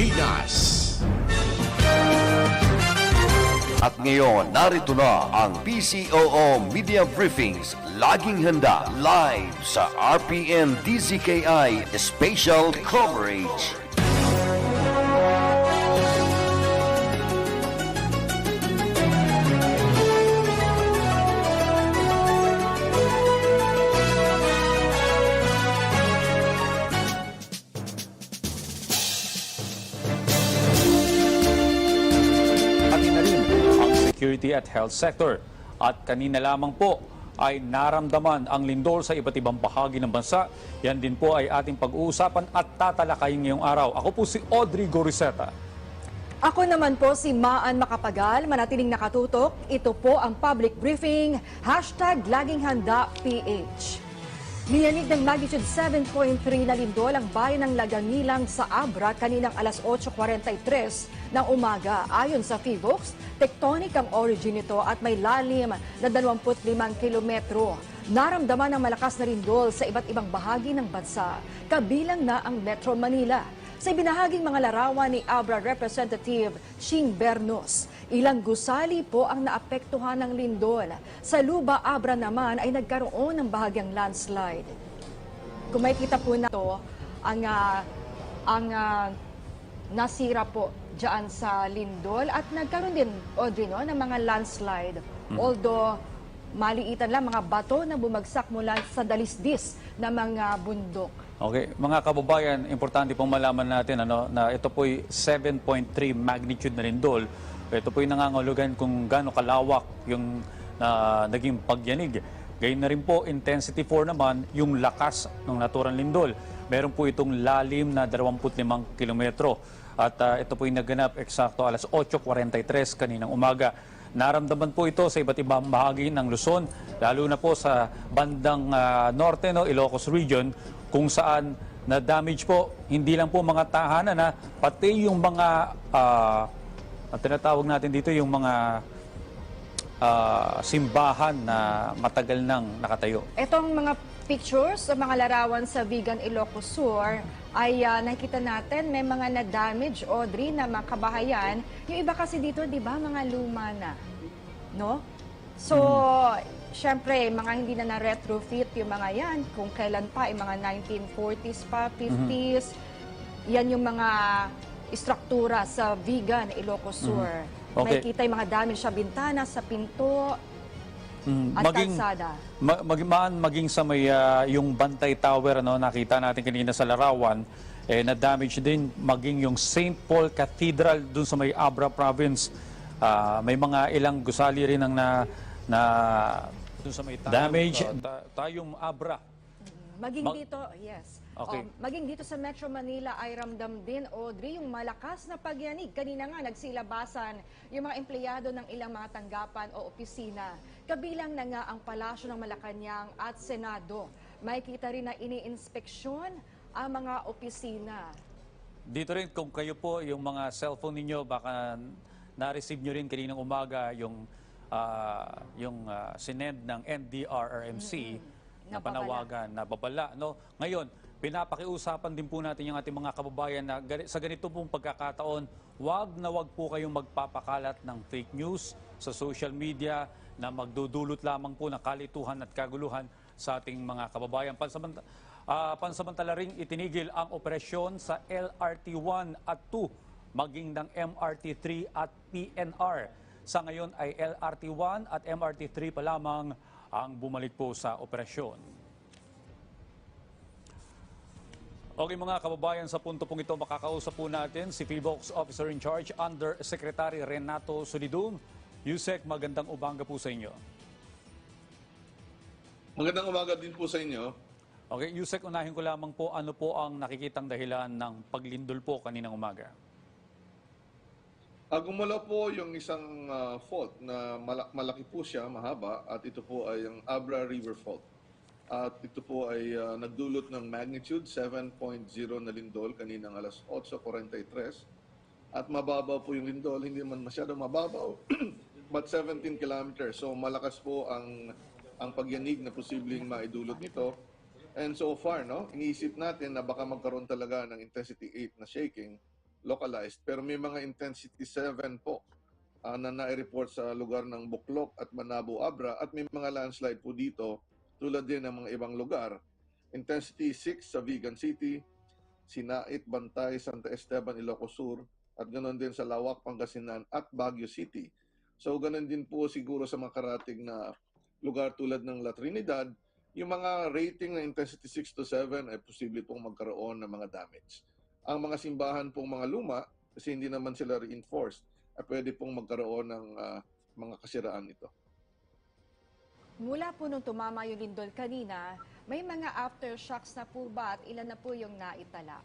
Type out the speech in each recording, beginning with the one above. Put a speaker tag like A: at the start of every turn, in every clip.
A: Pilipinas. At ngayon, narito na ang PCOO Media Briefings. Laging handa live sa RPN DZKI Special Coverage.
B: Security at health sector. At kanina lamang po ay naramdaman ang lindol sa iba't ibang bahagi ng bansa. Yan din po ay ating pag-uusapan at tatalakayin ngayong araw. Ako po si Audrey Goriseta.
C: Ako naman po si Maan Macapagal, manatiling nakatutok. Ito po ang public briefing, #LagingHandaPH. Niyanig ng magnitude 7.3 na lindol ang bayan ng Lagangilang sa Abra kaninang alas 8:43 ng umaga. Ayon sa PHIVOLCS, tectonic ang origin nito at may lalim na 25 kilometro. Naramdaman ng malakas na lindol sa iba't ibang bahagi ng bansa, kabilang na ang Metro Manila. Sa ibinahaging mga larawan ni Abra Representative Ching Bernos, ilang gusali po ang naapektuhan ng lindol. Sa Luba, Abra naman ay nagkaroon ng bahagyang landslide. Kung makikita po na ito, ang nasira po dyan sa lindol at nagkaroon din, Audrey, no, ng mga landslide. Although maliitan lang mga bato na bumagsak mula sa dalisdis na mga bundok.
B: Okay, mga kababayan, importante pong malaman natin na ito po'y 7.3 magnitude na lindol. Ito po'y nangangahulugan kung gaano kalawak yung naging pagyanig. Gayun na rin po, intensity 4 naman, yung lakas ng naturang lindol. Meron po itong lalim na 25 kilometro. At ito po'y naganap eksakto alas 8:43 kaninang umaga. Naramdaman po ito sa iba't ibang bahagi ng Luzon, lalo na po sa bandang norte, Ilocos region, kung saan na-damage po, hindi lang po mga tahanan, pati yung mga, tinatawag natin dito, yung mga simbahan na matagal nang nakatayo.
C: Itong mga pictures sa mga larawan sa Vigan, Ilocos Sur ay nakikita natin may mga na-damage, Audrey, na mga kabahayan. Yung iba kasi dito, di ba, mga luma na, no? So, syempre, mga hindi na na-retrofit yung mga yan, kung kailan pa, yung mga 1940s pa, 50s, yan yung mga istruktura sa Vigan, Ilocos Sur. May
B: Okay.
C: kita yung mga damage sa bintana, sa pinto, at kalsada.
B: Maging sa may yung Bantay Tower, nakita natin kanina sa larawan, na-damage din, maging yung St. Paul Cathedral dun sa may Abra Province. May mga ilang gusali rin ang dun sa may damage. Tayong Abra.
C: Maging dito, yes.
B: Okay.
C: Maging dito sa Metro Manila ay ramdam din, Audrey, yung malakas na pagyanig. Kanina nga nagsilabasan yung mga empleyado ng ilang mga tanggapan o opisina. Kabilang na nga ang Palasyo ng Malacanang at Senado. May kita rin na iniinspeksyon ang mga opisina.
B: Dito rin, kung kayo po, yung mga cellphone ninyo, baka na-receive nyo rin kaninang umaga yung sinend ng NDRRMC na panawagan, na babala. Ngayon, pinapakiusapan din po natin yung ating mga kababayan na sa ganito pong pagkakataon, wag po kayong magpapakalat ng fake news sa social media na magdudulot lamang po ng kalituhan at kaguluhan sa ating mga kababayan. Pansamantala ring itinigil ang operasyon sa LRT 1 at 2, maging ng MRT 3 at PNR. Sa ngayon ay LRT 1 at MRT 3 pa lamang ang bumalik po sa operasyon. Okay mga kababayan, sa punto pong ito makakausap po natin si PHIVOLCS Officer in Charge Under Secretary Renato Solidum. Yusek, magandang umaga po sa inyo.
D: Magandang umaga din po sa inyo.
B: Okay, Yusek, unahin ko lamang po, ano po ang nakikitang dahilan ng paglindol po kaninang umaga?
D: Gumula po yung isang fault na malaki po siya, mahaba, at ito po ay ang Abra River Fault. At ito po ay nagdulot ng magnitude 7.0 na lindol kaninang alas 8:43. At mababaw po yung lindol, hindi man masyadong mababaw, but 17 kilometers. So malakas po ang pagyanig na posibleng maidulot nito. And so far, iniisip natin na baka magkaroon talaga ng intensity 8 na shaking. localized, pero may mga intensity 7 po na nai-report sa lugar ng Buklok at Manabo, Abra, at may mga landslide po dito tulad din ng mga ibang lugar. Intensity 6 sa Vigan City, Sinait, Bantay, Santa Esteban, Ilocos Sur, at ganoon din sa Lawak, Pangasinan at Baguio City. So ganoon din po siguro sa mga karatig na lugar tulad ng La Trinidad, yung mga rating na intensity 6 to 7 ay posible pong magkaroon ng mga damage. Ang mga simbahan pong mga luma, kasi hindi naman sila reinforced, ay pwede pong magkaroon ng mga kasiraan nito.
C: Mula po nung tumama yung lindol kanina, may mga aftershocks na po ba at ilan na po yung naitala?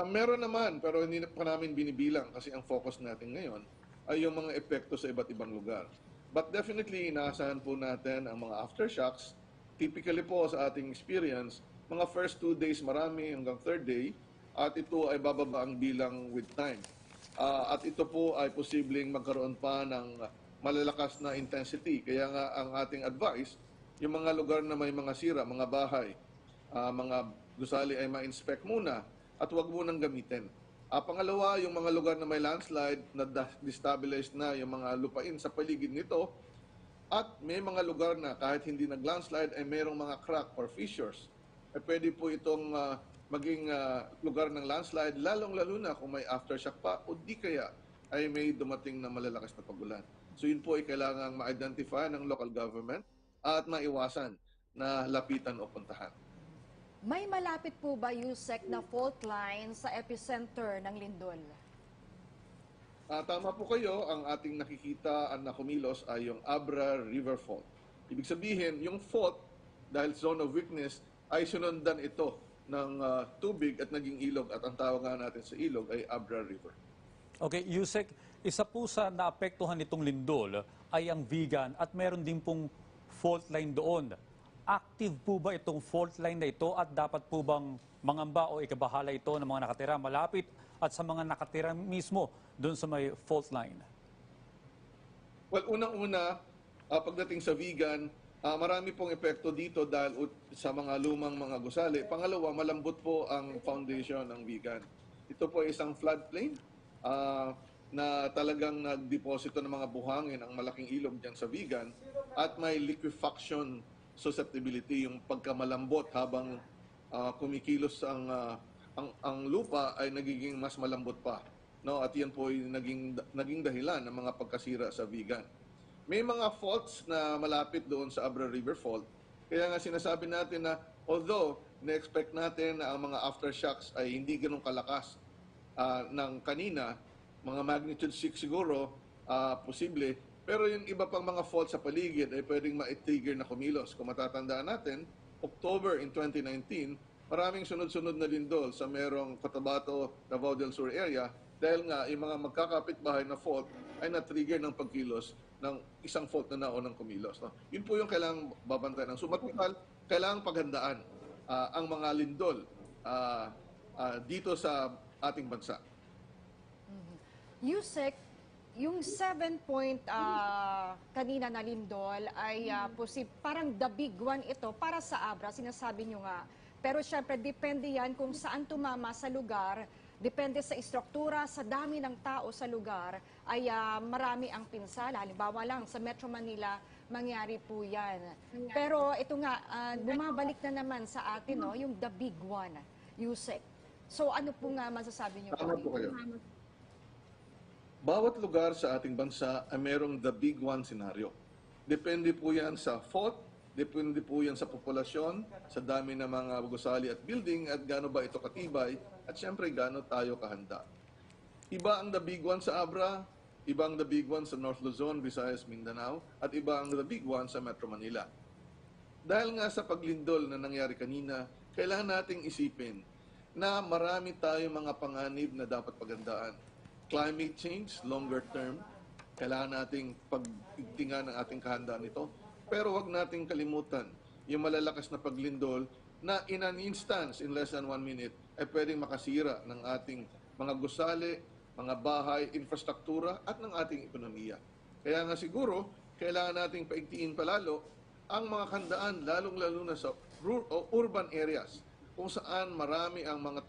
D: Meron naman, pero hindi pa namin binibilang kasi ang focus natin ngayon ay yung mga epekto sa iba't ibang lugar. But definitely, inaasahan po natin ang mga aftershocks. Typically po sa ating experience, mga first 2 days marami hanggang third day, at ito ay bababa ang bilang with time. At ito po ay posibleng magkaroon pa ng malalakas na intensity. Kaya nga ang ating advice, yung mga lugar na may mga sira, mga bahay, mga gusali ay ma-inspect muna at huwag munang gamitin. Pangalawa, yung mga lugar na may landslide, na destabilized na yung mga lupain sa paligid nito, at may mga lugar na kahit hindi nag-landslide ay mayroong mga crack or fissures. Pwede po itong maging lugar ng landslide, lalong-lalo na kung may aftershock pa o di kaya ay may dumating na malalakas na pagulan. So yun po ay kailangang ma-identify ng local government at maiwasan na lapitan o puntahan.
C: May malapit po ba, Yusek, na fault line sa epicenter ng lindol?
D: Tama po kayo, ang ating nakikita na kumilos ay yung Abra River Fault. Ibig sabihin, yung fault, dahil zone of weakness, ay sinundan ito ng tubig at naging ilog, at ang tawag nga natin sa ilog ay Abra River.
B: Okay, Yusek, isa po sa naapektuhan nitong lindol ay ang Vigan at meron din pong fault line doon. Active po ba itong fault line na ito at dapat po bang mangamba o ikabahala ito ng mga nakatira malapit at sa mga nakatira mismo doon sa may fault line?
D: Well, unang-una, pagdating sa Vigan, marami pong epekto dito dahil sa mga lumang mga gusali. Pangalawa, malambot po ang foundation ng Vigan. Ito po ay isang floodplain na talagang nagdeposito ng mga buhangin ang malaking ilog dyan sa Vigan, at may liquefaction susceptibility, yung pagkamalambot habang kumikilos ang lupa ay nagiging mas malambot pa. No? At yan po ay naging dahilan ng mga pagkasira sa Vigan. May mga faults na malapit doon sa Abra River Fault. Kaya nga sinasabi natin na although na-expect natin na ang mga aftershocks ay hindi ganun kalakas ng kanina, mga magnitude 6 siguro, posible, pero yung iba pang mga faults sa paligid ay pwedeng ma-trigger na kumilos. Kung matatandaan natin, October in 2019, maraming sunod-sunod na lindol sa merong Cotabato, Davao del Sur area, dahil nga yung mga magkakapit-bahay na fault ay na-trigger ng pagkilos ng isang fault na naunang kumilos. No? Yun po yung kailangang babantayan. So matutal, kailangang paghandaan ang mga lindol dito sa ating bansa.
C: Yusek, yung 7 point kanina na lindol ay parang the big one ito para sa Abra, sinasabi nyo nga. Pero syempre, depende yan kung saan tumama sa lugar, depende sa istruktura, sa dami ng tao sa lugar, ay marami ang pinsala. Halimbawa lang, sa Metro Manila, mangyari po yan. Pero ito nga, bumabalik na naman sa atin, no, yung the big one, Yusek. So ano po nga masasabi nyo?
D: Tama po kayo. Bawat lugar sa ating bansa ay merong the big one scenario. Depende po yan sa fault, depende po yan sa populasyon, sa dami ng mga gusali at building, at gaano ba ito katibay, at syempre gaano tayo kahanda. Iba ang the big one sa Abra, iba ang the big one sa North Luzon, Visayas, Mindanao, at iba ang the big one sa Metro Manila. Dahil nga sa paglindol na nangyari kanina, kailangan nating isipin na marami tayong mga panganib na dapat paghandaan. Climate change, longer term, kailangan nating pagtignan ang ating kahandaan nito. Pero wag nating kalimutan yung malalakas na paglindol na in an instance, in less than 1 minute, ay pwedeng makasira ng ating mga gusali, mga bahay, infrastruktura, at ng ating ekonomiya. Kaya nga siguro, kailangan nating paigtiin palalo ang mga handaan, lalong-lalo na sa urban areas, kung saan marami ang mga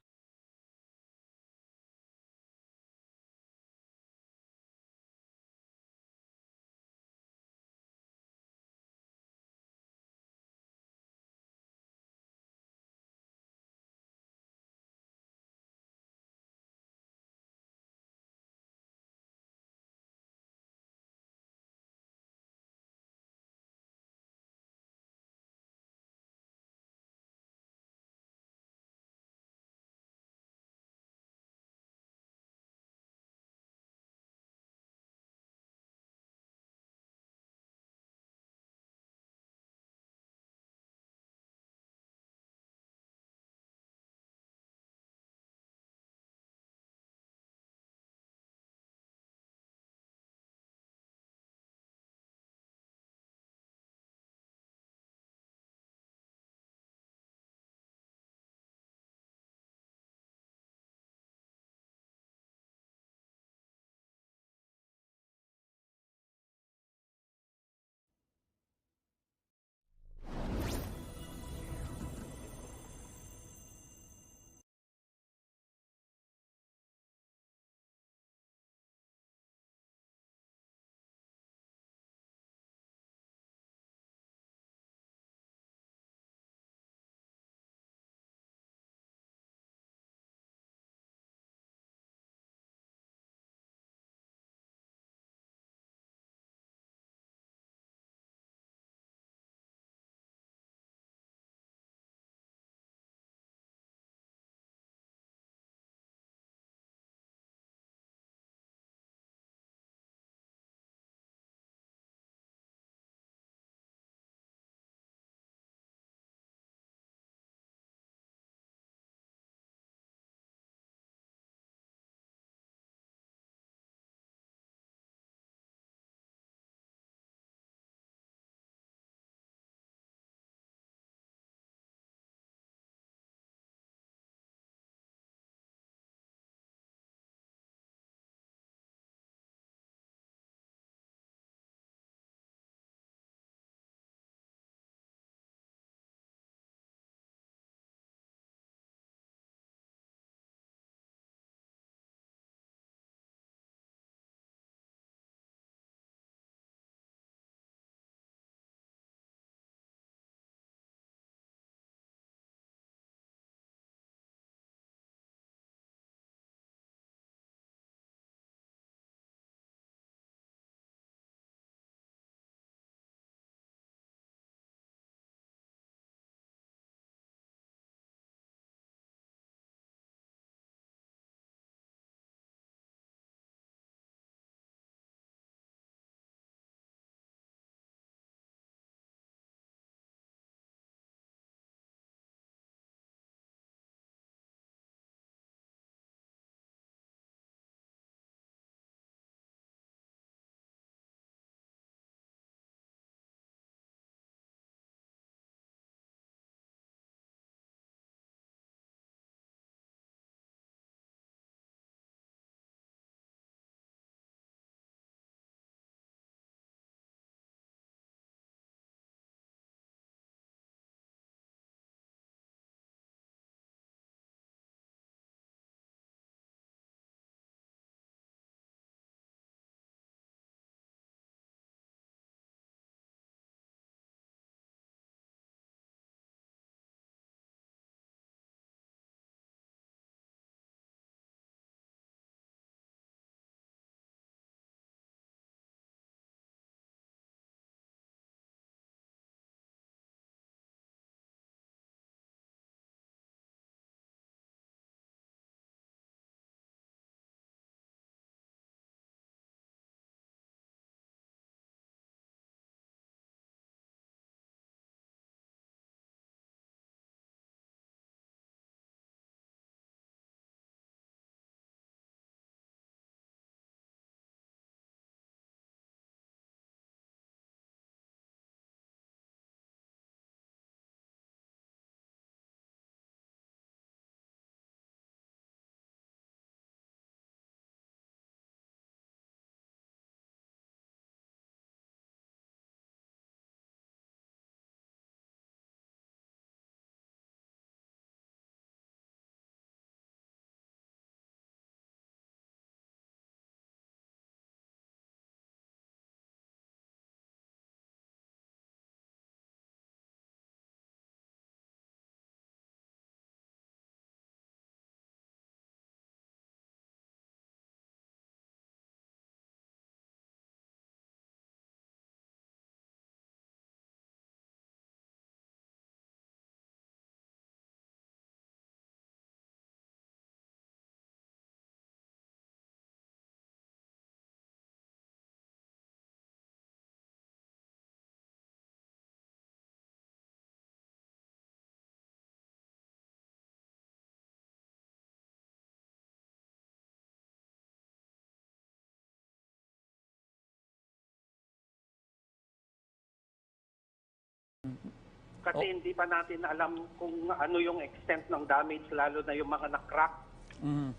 E: Kasi hindi pa natin alam kung ano yung extent ng damage, lalo na yung mga na-crack.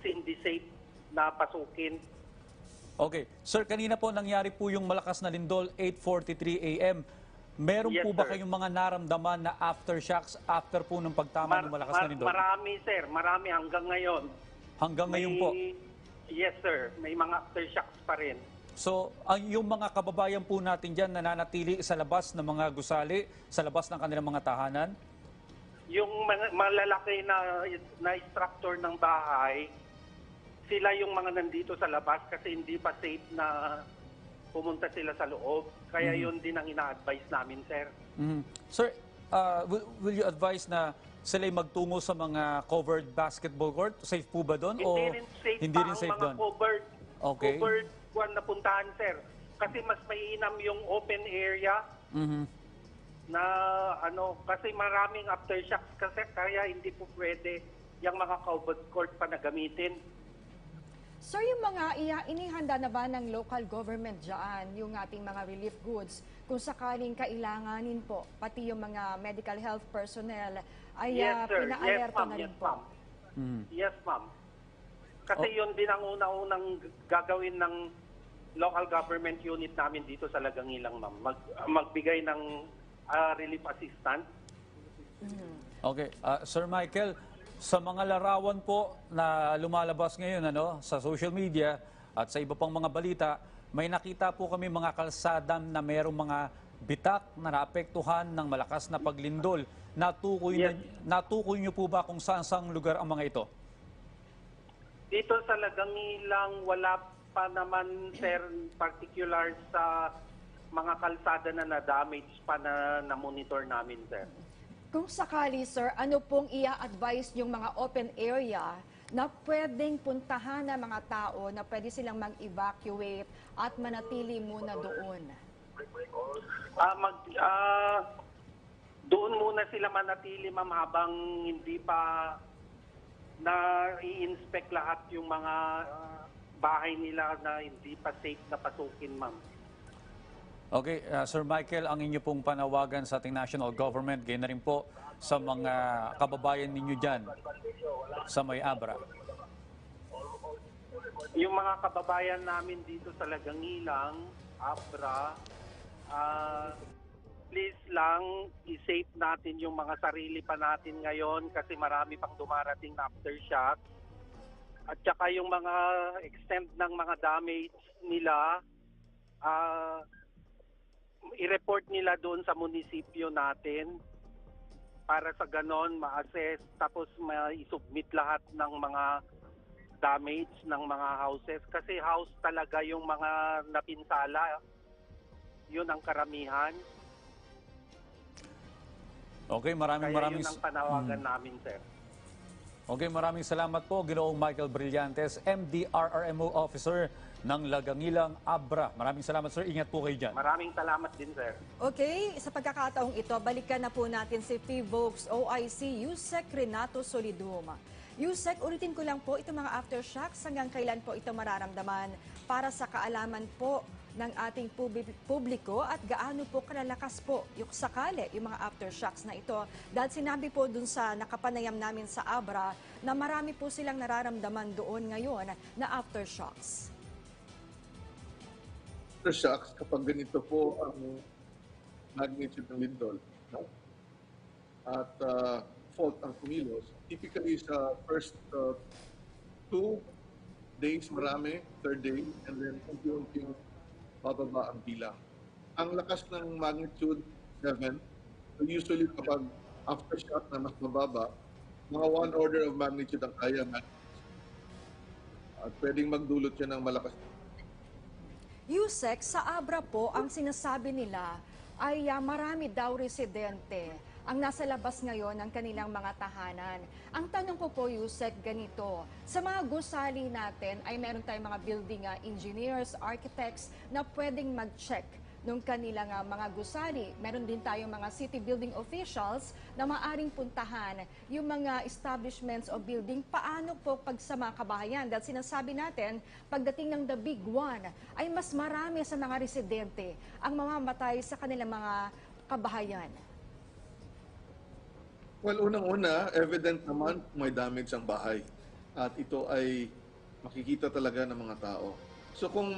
E: Kasi hindi safe na pasukin.
B: Okay. Sir, kanina po nangyari po yung malakas na lindol, 8:43 a.m. Meron
E: Yes,
B: po ba
E: sir.
B: kayong mga naramdaman na aftershocks after po ng pagtama ng malakas na lindol?
E: Marami, sir. Marami hanggang ngayon.
B: Hanggang ngayon po.
E: Yes, sir. May mga aftershocks pa rin.
B: So, yung mga kababayan po natin dyan nananatili sa labas ng mga gusali, sa labas ng kanilang mga tahanan?
E: Yung malalaki na structure ng bahay, sila yung mga nandito sa labas kasi hindi pa safe na pumunta sila sa loob. Kaya yun din ang ina-advise namin, sir.
B: Sir, will you advise na sila'y magtungo sa mga covered basketball court? Safe po ba doon? O hindi rin safe
E: ang mga
B: doon? Okay.
E: covered buwan na puntahan, sir. Kasi mas mainam yung open area na kasi maraming aftershocks kasi kaya hindi po pwede yung mga covered court pa na gamitin.
C: Sir, yung mga inihanda na ba ng local government dyan, yung ating mga relief goods, kung sakaling kailanganin po, pati yung mga medical health personnel, ay
E: Yes, sir.
C: pinaalerto na rin
E: Yes,
C: po?
E: ma'am. Yes, ma'am. Kasi yun din ang unang gagawin ng local government unit namin dito sa Lagangilang, ma'am. Magbigay ng relief assistance.
B: Okay. Sir Michael, sa mga larawan po na lumalabas ngayon sa social media at sa iba pang mga balita, may nakita po kami mga kalsada na mayroong mga bitak na naapektuhan ng malakas na paglindol. Natukoy niyo po ba kung saan lugar ang mga ito?
E: Dito sa Lagangilang, wala pa naman, sir, particular sa mga kalsada na na-damage pa na na-monitor namin, sir.
C: Kung sakali, sir, ano pong i-advise yung mga open area na pwedeng puntahan ng mga tao na pwede silang mag-evacuate at manatili muna doon?
E: Doon muna sila manatili, ma'am, habang hindi pa na-i-inspect lahat yung mga bahay nila na hindi pa safe na pasukin, ma'am.
B: Okay, Sir Michael, ang inyo pong panawagan sa ating national government, gayon na rin po sa mga kababayan ninyo dyan sa May Abra.
E: Yung mga kababayan namin dito sa Lagangilang, Abra, please lang, i-save natin yung mga sarili pa natin ngayon kasi marami pang dumarating na aftershock. At saka yung mga extent ng mga damage nila, i-report nila doon sa munisipyo natin para sa ganon ma-assess tapos ma-submit lahat ng mga damage ng mga houses kasi house talaga yung mga napinsala, yun ang karamihan.
B: Okay, maraming
E: Kaya yun ang panawagan namin, sir.
B: Okay, maraming salamat po, Ginoong Michael Brillantes, MDRRMO Officer ng Lagangilang, Abra. Maraming salamat, sir. Ingat po kayo dyan.
E: Maraming salamat din, sir.
C: Okay, sa pagkakataong ito, balikan na po natin si PHIVOLCS OIC Yusek Renato Solidum. Yusek, ulitin ko lang po, itong mga aftershocks, hanggang kailan po ito mararamdaman para sa kaalaman po ng ating publiko at gaano po kalalakas po yung sakali yung mga aftershocks na ito. Dahil sinabi po dun sa nakapanayam namin sa Abra na marami po silang nararamdaman doon ngayon na aftershocks.
D: Aftershocks, kapag ganito po ang magnitude ng lindol, no? At fault ang kumilos, typically sa first 2 days marami, third day, and then unti-unting bababa ang bilang. Ang lakas ng magnitude 7, so usually kapag aftershock na mas mababa, mga 1 order of magnitude ang kaya natin. At pwedeng magdulot yan ng malakas.
C: Yusek, sa Abra po, ang sinasabi nila ay marami daw residente ang nasa labas ngayon ng kanilang mga tahanan. Ang tanong ko po, Yusek, ganito. Sa mga gusali natin ay meron tayong mga building engineers, architects na pwedeng mag-check nung kanilang mga gusali. Meron din tayong mga city building officials na maaring puntahan yung mga establishments o building. Paano po pag sa mga kabahayan? Dahil sinasabi natin, pagdating ng the big one, ay mas marami sa mga residente ang mamamatay sa kanilang mga kabahayan.
D: Well, unang-una, evident naman kung may damage ang bahay. At ito ay makikita talaga ng mga tao. So kung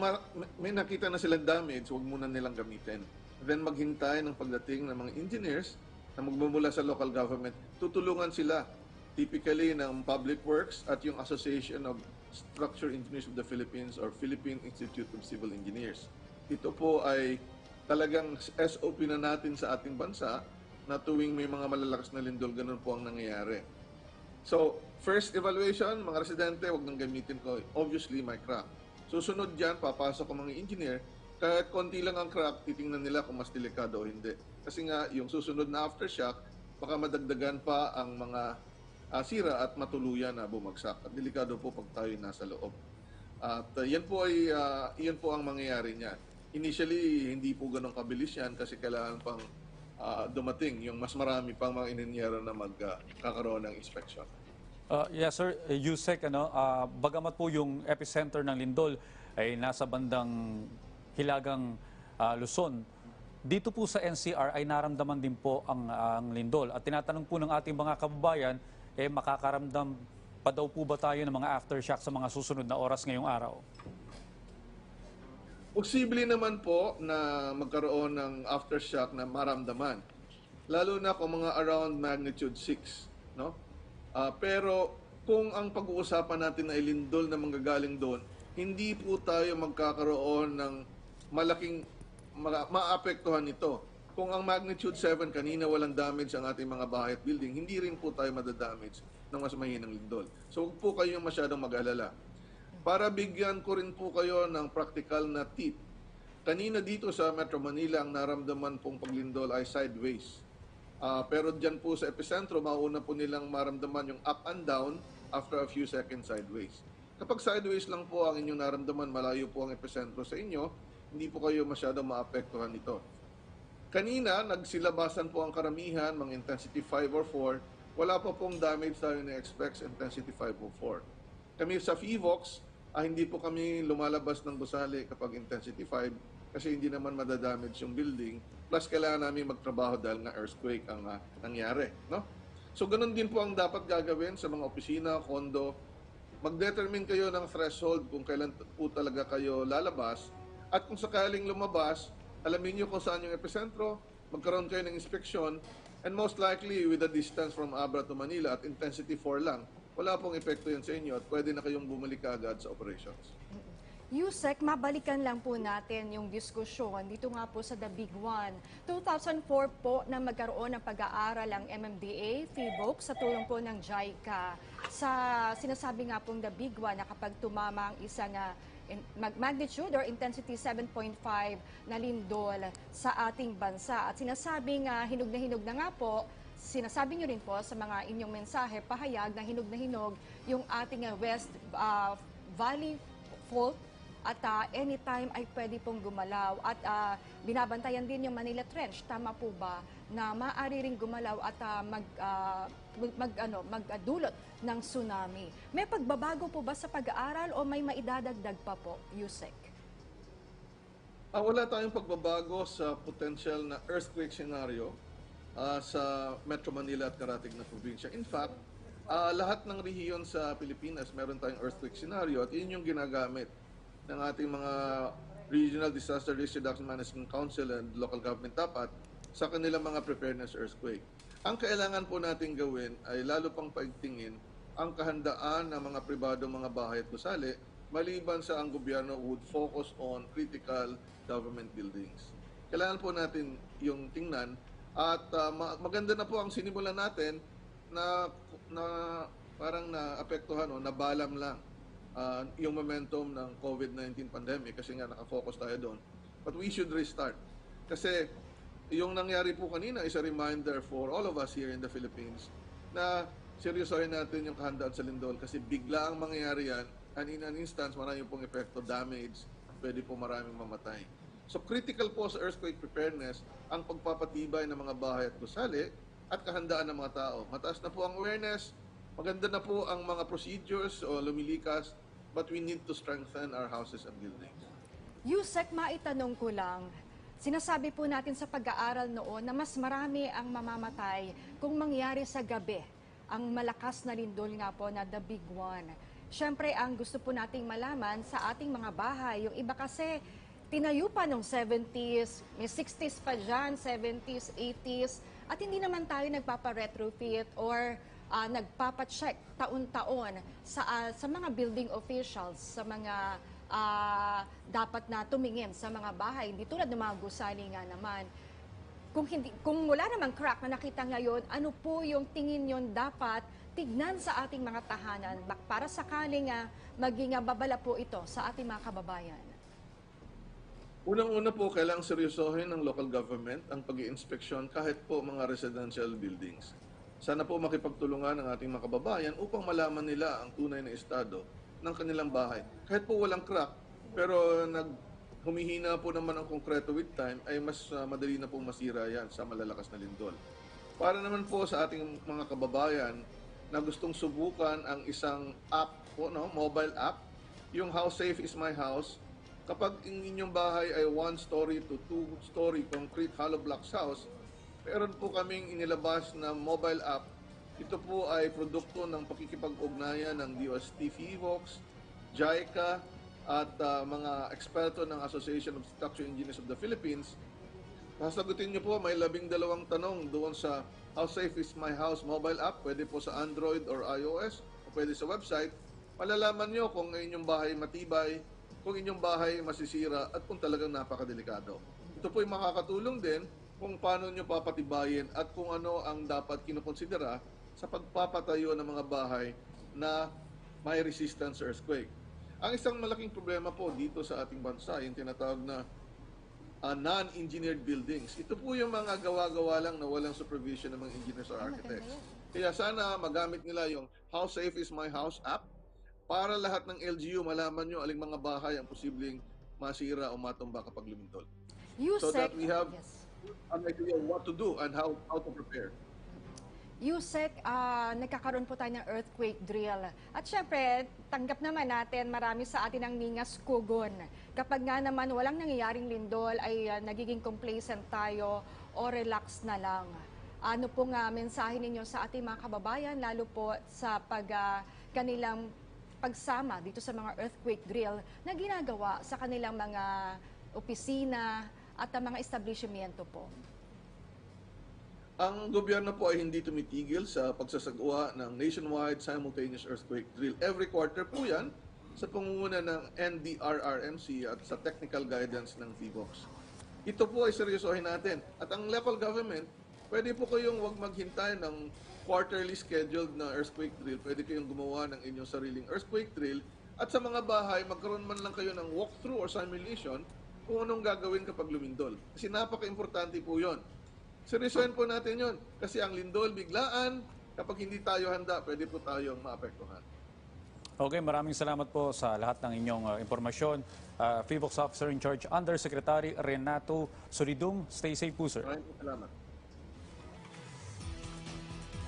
D: may nakita na silang damage, huwag muna nilang gamitin. Then maghintay ng pagdating ng mga engineers na magmumula sa local government. Tutulungan sila, typically ng Public Works at yung Association of Structure Engineers of the Philippines or Philippine Institute of Civil Engineers. Ito po ay talagang SOP na natin sa ating bansa na tuwing may mga malalakas na lindol, ganun po ang nangyayari. So, first evaluation, mga residente, wag nang gamitin ko. Obviously, may crack. Susunod dyan, papasok ang mga engineer. Kahit konti lang ang crack, titingnan nila kung mas delikado o hindi. Kasi nga, yung susunod na aftershock, baka madagdagan pa ang mga sira at matuluyan na bumagsak. At delikado po pag tayo nasa loob. At yan po ang mangyayari niyan. Initially, hindi po ganun kabilis yan kasi kailangan pang dumating yung mas marami pang mga ininyero na magkakaroon ng inspection.
B: Yes sir, Yusek, bagamat po yung epicenter ng lindol ay nasa bandang hilagang Luzon, dito po sa NCR ay naramdaman din po ang lindol. At tinatanong po ng ating mga kababayan, makakaramdam pa daw po ba tayo ng mga aftershock sa mga susunod na oras ngayong araw?
D: Posible naman po na magkaroon ng aftershock na maramdaman. Lalo na kung mga around magnitude 6, no? Pero kung ang pag-uusapan natin ay lindol na manggagaling doon, hindi po tayo magkakaroon ng malaking maapektuhan ito. Kung ang magnitude 7 kanina walang damage ang ating mga bahay at building, hindi rin po tayo madadamage ng mas mahinang lindol. So huwag po kayong masyadong mag-alala. Para bigyan ko rin po kayo ng practical na tip. Kanina dito sa Metro Manila, ang naramdaman pong paglindol ay sideways. Pero dyan po sa epicentro, mauna po nilang maramdaman yung up and down after a few seconds sideways. Kapag sideways lang po ang inyong naramdaman, malayo po ang epicentro sa inyo, hindi po kayo masyadong maapektuhan nito. Kanina, nagsilabasan po ang karamihan, mga intensity 5 or 4. Wala pa pong damage tayo na-expect sa intensity 5 or 4. Kami sa FIVOX, hindi po kami lumalabas ng gusali kapag intensity 5 kasi hindi naman madadamage yung building. Plus, kailangan namin magtrabaho dahil nga earthquake ang nangyari. No? So, ganun din po ang dapat gagawin sa mga opisina, kondo. Mag-determine kayo ng threshold kung kailan po talaga kayo lalabas. At kung sakaling lumabas, alamin nyo kung saan yung epicentro, magkaroon kayo ng inspeksyon, and most likely with a distance from Abra to Manila at intensity 4 lang, wala pong epekto yan sa inyo at pwede na kayong bumalik agad sa operations.
C: Yusek, mabalikan lang po natin yung diskusyon dito nga po sa The Big One. 2004 po na magkaroon ng pag-aaral ang MMDA, FIVOX, sa tulong po ng JICA. Sa sinasabi nga pong The Big One na kapag tumama ang isang magnitude or intensity 7.5 na lindol sa ating bansa. At sinasabing hinog na nga po, sinasabi nyo rin po sa mga inyong mensahe, pahayag na hinog yung ating West Valley Fault at anytime ay pwede pong gumalaw at binabantayan din yung Manila Trench. Tama po ba na maaari ring gumalaw at magdulot ng tsunami? May pagbabago po ba sa pag-aaral o may maidadagdag pa po, Yusek?
D: Wala tayong pagbabago sa potential na earthquake scenario sa Metro Manila at karatig na probinsya. In fact, lahat ng rehiyon sa Pilipinas meron tayong earthquake scenario at yun yung ginagamit ng ating mga Regional Disaster Risk Reduction Management Council and local government dapat sa kanilang mga preparedness earthquake. Ang kailangan po natin gawin ay lalo pang paigtingin ang kahandaan ng mga pribadong mga bahay at gusali maliban sa ang gobyerno would focus on critical government buildings. Kailangan po natin yung tingnan at maganda na po ang sinimulan natin na parang naapektuhan o nabalam lang yung momentum ng COVID-19 pandemic kasi nga nakafocus tayo doon. But we should restart. Kasi yung nangyari po kanina is a reminder for all of us here in the Philippines na seryosohin natin yung kahandaan sa lindol kasi bigla ang mangyayari yan and in an instance marami pong epekto, damage, pwede po maraming mamatay. So critical po sa earthquake preparedness ang pagpapatibay ng mga bahay at gusali at kahandaan ng mga tao. Mataas na po ang awareness, maganda na po ang mga procedures o lumilikas, but we need to strengthen our houses and buildings.
C: Yusek, maitanong ko lang, Sinasabi po natin sa pag-aaral noon na mas marami ang mamamatay kung mangyari sa gabi. Ang malakas na lindol nga po na the big one. Siyempre, ang gusto po nating malaman sa ating mga bahay, yung iba kasi tinayo pa nung 70s, may 60s pa dyan, 70s, 80s, at hindi naman tayo nagpapa-retrofit or nagpapa-check taon-taon sa mga building officials, sa mga dapat na tumingin sa mga bahay. Hindi tulad ng mga gusali nga naman. Kung wala namang crack na nakita ngayon, ano po yung tingin yon dapat tignan sa ating mga tahanan para sakaling maging babala po ito sa ating mga kababayan?
D: Unang-una po, kailangang seryosohin ng local government ang pag-iinspeksyon kahit po mga residential buildings. Sana po makipagtulungan ng ating mga kababayan upang malaman nila ang tunay na estado ng kanilang bahay. Kahit po walang crack, pero humihina po naman ang konkreto with time, ay mas madali na pong masira yan sa malalakas na lindol. Para naman po sa ating mga kababayan na gustong subukan ang isang app po, mobile app, yung How Safe is My House. Kapag ang inyong bahay ay 1-story to 2-story concrete hollow blocks house, meron po kaming inilabas na mobile app. Ito po ay produkto ng pakikipag-ugnayan ng DOST FIVOX, JICA, at mga eksperto ng Association of Structural Engineers of the Philippines. Sasagutin niyo po, may 12 tanong doon sa How Safe is My House mobile app. Pwede po sa Android or iOS, o pwede sa website. Malalaman niyo kung inyong bahay matibay, kung inyong bahay masisira, at kung talagang napakadelikado. Ito po ay makakatulong din kung paano niyo papatibayin at kung ano ang dapat kinukonsidera sa pagpapatayo ng mga bahay na may resistance sa earthquake. Ang isang malaking problema po dito sa ating bansa, yung tinatawag na non-engineered buildings. Ito po yung mga gawa-gawa lang na walang supervision ng mga engineers or architects. Kaya sana magamit nila yung How Safe is My House app para lahat ng LGU malaman nyo aling mga bahay ang posibleng masira o matumba kapag lumindol. So that we have an idea of what to do and how to prepare.
C: Yusek, nagkakaroon po tayo ng earthquake drill. At syempre, tanggap naman natin marami sa atin ang ningas kugon. Kapag nga naman walang nangyayaring lindol ay nagiging complacent tayo o relax na lang. Ano pong mensahe ninyo sa ating mga kababayan, lalo po sa kanilang pagsama dito sa mga earthquake drill na ginagawa sa kanilang mga opisina at mga establishmento po?
D: Ang gobyerno po ay hindi tumitigil sa pagsasagawa ng nationwide simultaneous earthquake drill. Every quarter po yan sa pangunguna ng NDRRMC at sa technical guidance ng FIVOX. Ito po ay seryosohin natin. At ang local government, pwede po kayong huwag maghintay ng quarterly scheduled na earthquake drill. Pwede kayong gumawa ng inyong sariling earthquake drill. At sa mga bahay, magkaroon man lang kayo ng walkthrough or simulation kung anong gagawin kapag lumindol. Kasi napaka-importante po yon. Seryosohin po natin yon. Kasi ang lindol biglaan, kapag hindi tayo handa, pwede po tayong maapektuhan.
B: Okay, maraming salamat po sa lahat ng inyong impormasyon. FIVOX Officer in Charge, Undersecretary Renato Solidum. Stay safe po, sir.
D: Maraming salamat.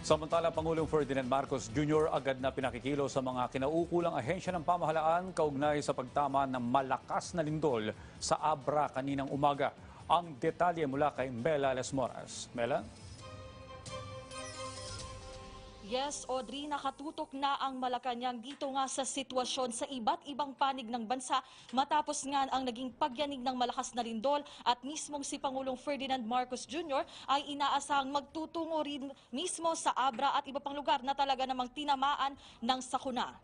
B: Samantala, Pangulong Ferdinand Marcos Jr. agad na pinakikilo sa mga kinaukulang ahensya ng pamahalaan kaugnay sa pagtama ng malakas na lindol sa Abra kaninang umaga. Ang detalye mula kay Mela Las Moras. Mela?
F: Yes, Audrey, nakatutok na ang Malacanang dito nga sa sitwasyon sa iba't ibang panig ng bansa matapos nga ang naging pagyanig ng malakas na lindol at mismong si Pangulong Ferdinand Marcos Jr. ay inaasahang magtutungo rin mismo sa Abra at iba pang lugar na talaga namang tinamaan ng sakuna.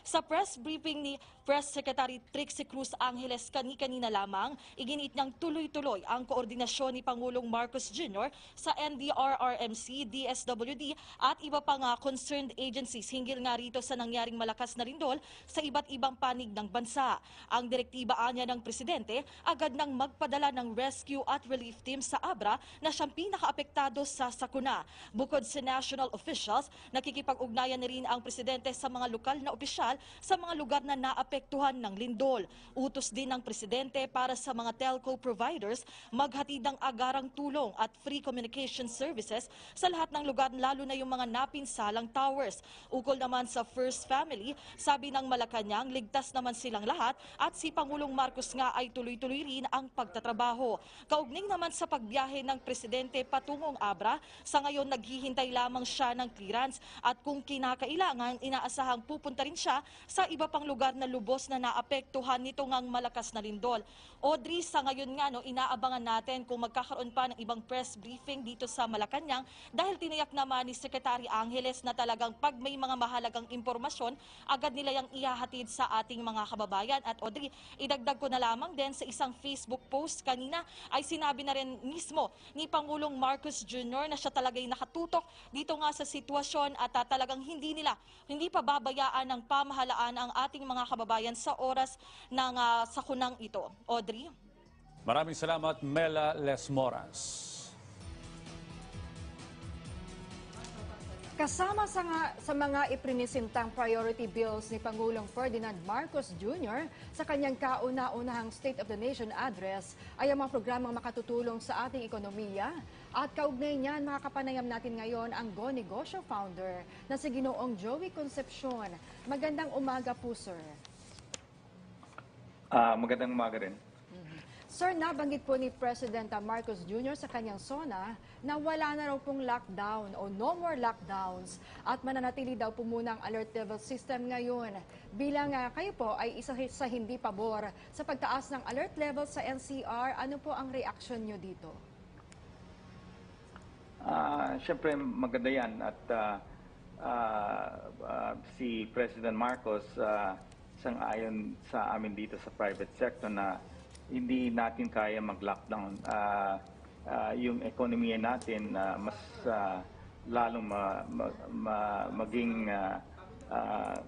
F: Sa press briefing ni Press Secretary Trixie Cruz Angeles kanina lamang, iginit niyang tuloy-tuloy ang koordinasyon ni Pangulong Marcos Jr. sa NDRRMC, DSWD at iba pang concerned agencies hinggil nga rito sa nangyaring malakas na lindol sa iba't ibang panig ng bansa. Ang direktiba anya ng Presidente, agad nang magpadala ng rescue at relief team sa Abra na siyang pinakaapektado sa sakuna. Bukod sa national officials, nakikipag-ugnayan na rin ang Presidente sa mga lokal na opisyal sa mga lugar na naapektuhan naapektuhan ng lindol. Utos din ng presidente para sa mga telco providers maghatid ng agarang tulong at free communication services sa lahat ng lugar, lalo na yung mga napinsalang towers. Ukol naman sa First Family, sabi ng Malacanang ligtas naman silang lahat at si Pangulong Marcos nga ay tuloy-tuloy rin ang pagtatrabaho. Kaugnay naman sa pagbiyahe ng presidente patungong Abra, sa ngayon naghihintay lamang siya ng clearance at kung kinakailangan, inaasahang pupunta rin siya sa iba pang lugar na lubos na naapektuhan nito ngang malakas na lindol. Audrey, sa ngayon nga inaabangan natin kung magkakaroon pa ng ibang press briefing dito sa Malacanang dahil tiniyak naman ni Secretary Angeles na talagang pag may mga mahalagang impormasyon, agad nila yang ihahatid sa ating mga kababayan. At Audrey, idagdag ko na lamang din sa isang Facebook post kanina ay sinabi na rin mismo ni Pangulong Marcos Jr. na siya talaga'y nakatutok dito nga sa sitwasyon at talagang hindi pa babayaan ng pamahalaan ang ating mga kababayan sa oras ng sakunang ito. Audrey?
B: Maraming salamat, Mela Lesmoras.
C: Kasama sa mga iprinisintang priority bills ni Pangulong Ferdinand Marcos Jr. sa kanyang kauna-unahang State of the Nation address ay ang mga programang makatutulong sa ating ekonomiya. At kaugnay niyan, makakapanayam natin ngayon ang Go Negosyo founder na si Ginoong Joey Concepcion. Magandang umaga po, sir.
G: Magandang umaga rin.
C: Sir, nabanggit po ni President Marcos Jr. sa kanyang SONA na wala na raw pong lockdown o no more lockdowns at mananatili daw po muna ang alert level system ngayon. Bilang kayo po ay isa sa hindi pabor sa pagtaas ng alert level sa NCR, ano po ang reaksyon nyo dito?
G: Siyempre maganda yan at si President Marcos sang-ayon sa amin dito sa private sector na hindi natin kaya mag-lockdown. Yung ekonomiya natin mas lalong maging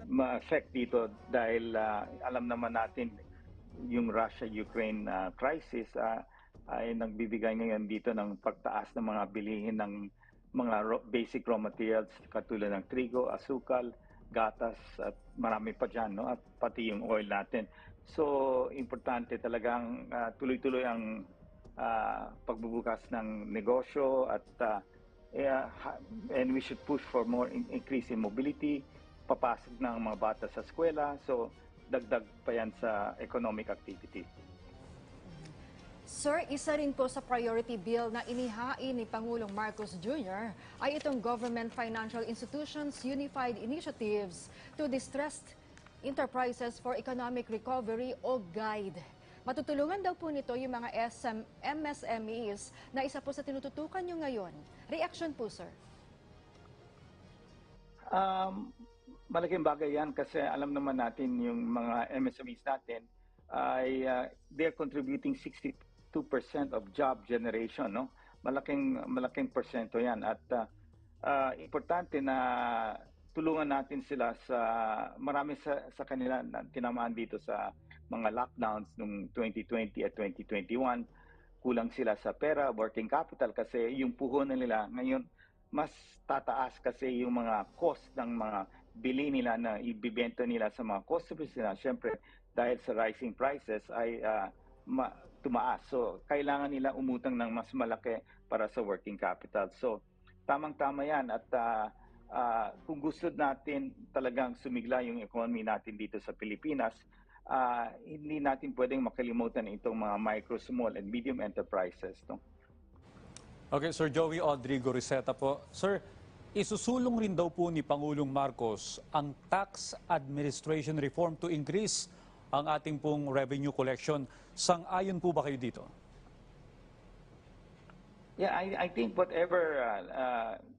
G: ma-affect dito dahil alam naman natin yung Russia-Ukraine crisis ay nagbibigay ngayon dito ng pagtaas ng mga bilihin ng mga basic raw materials katulad ng trigo, asukal, gatas at marami pa dyan, no? At pati yung oil natin. So, importante talagang tuloy-tuloy ang pagbubukas ng negosyo at and we should push for more increase in mobility, papasok ng mga bata sa eskwela. So, dagdag pa yan sa economic activity.
C: Sir, isa rin po sa priority bill na inihain ni Pangulong Marcos Jr. ay itong Government Financial Institutions Unified Initiatives to Distressed Enterprises for Economic Recovery o GUIDE. Matutulungan daw po nito yung mga MSMEs na isa po sa tinututukan nyo ngayon. Reaction po, sir?
G: Malaking bagay yan kasi alam naman natin yung mga MSMEs natin ay they're contributing 62% of job generation, no? Malaking porsyento yan at importante na tulungan natin sila sa marami sa kanila na tinamaan dito sa mga lockdowns noong 2020 at 2021. Kulang sila sa pera, working capital kasi yung puhunan nila ngayon mas tataas kasi yung mga cost ng mga bili nila na ibibenta nila sa mga customers nila. Siyempre dahil sa rising prices ay tumaas. So kailangan nila umutang ng mas malaki para sa working capital. So tamang-tama yan at kung gusto natin talagang sumigla yung economy natin dito sa Pilipinas, hindi natin pwedeng makalimutan itong mga micro, small, and medium enterprises. No?
B: Okay, Sir Joey, Audrey Goriseta po. Sir, isusulong rin daw po ni Pangulong Marcos ang tax administration reform to increase ang ating pong revenue collection. Sang-ayon po ba kayo dito?
G: Yeah, I think whatever,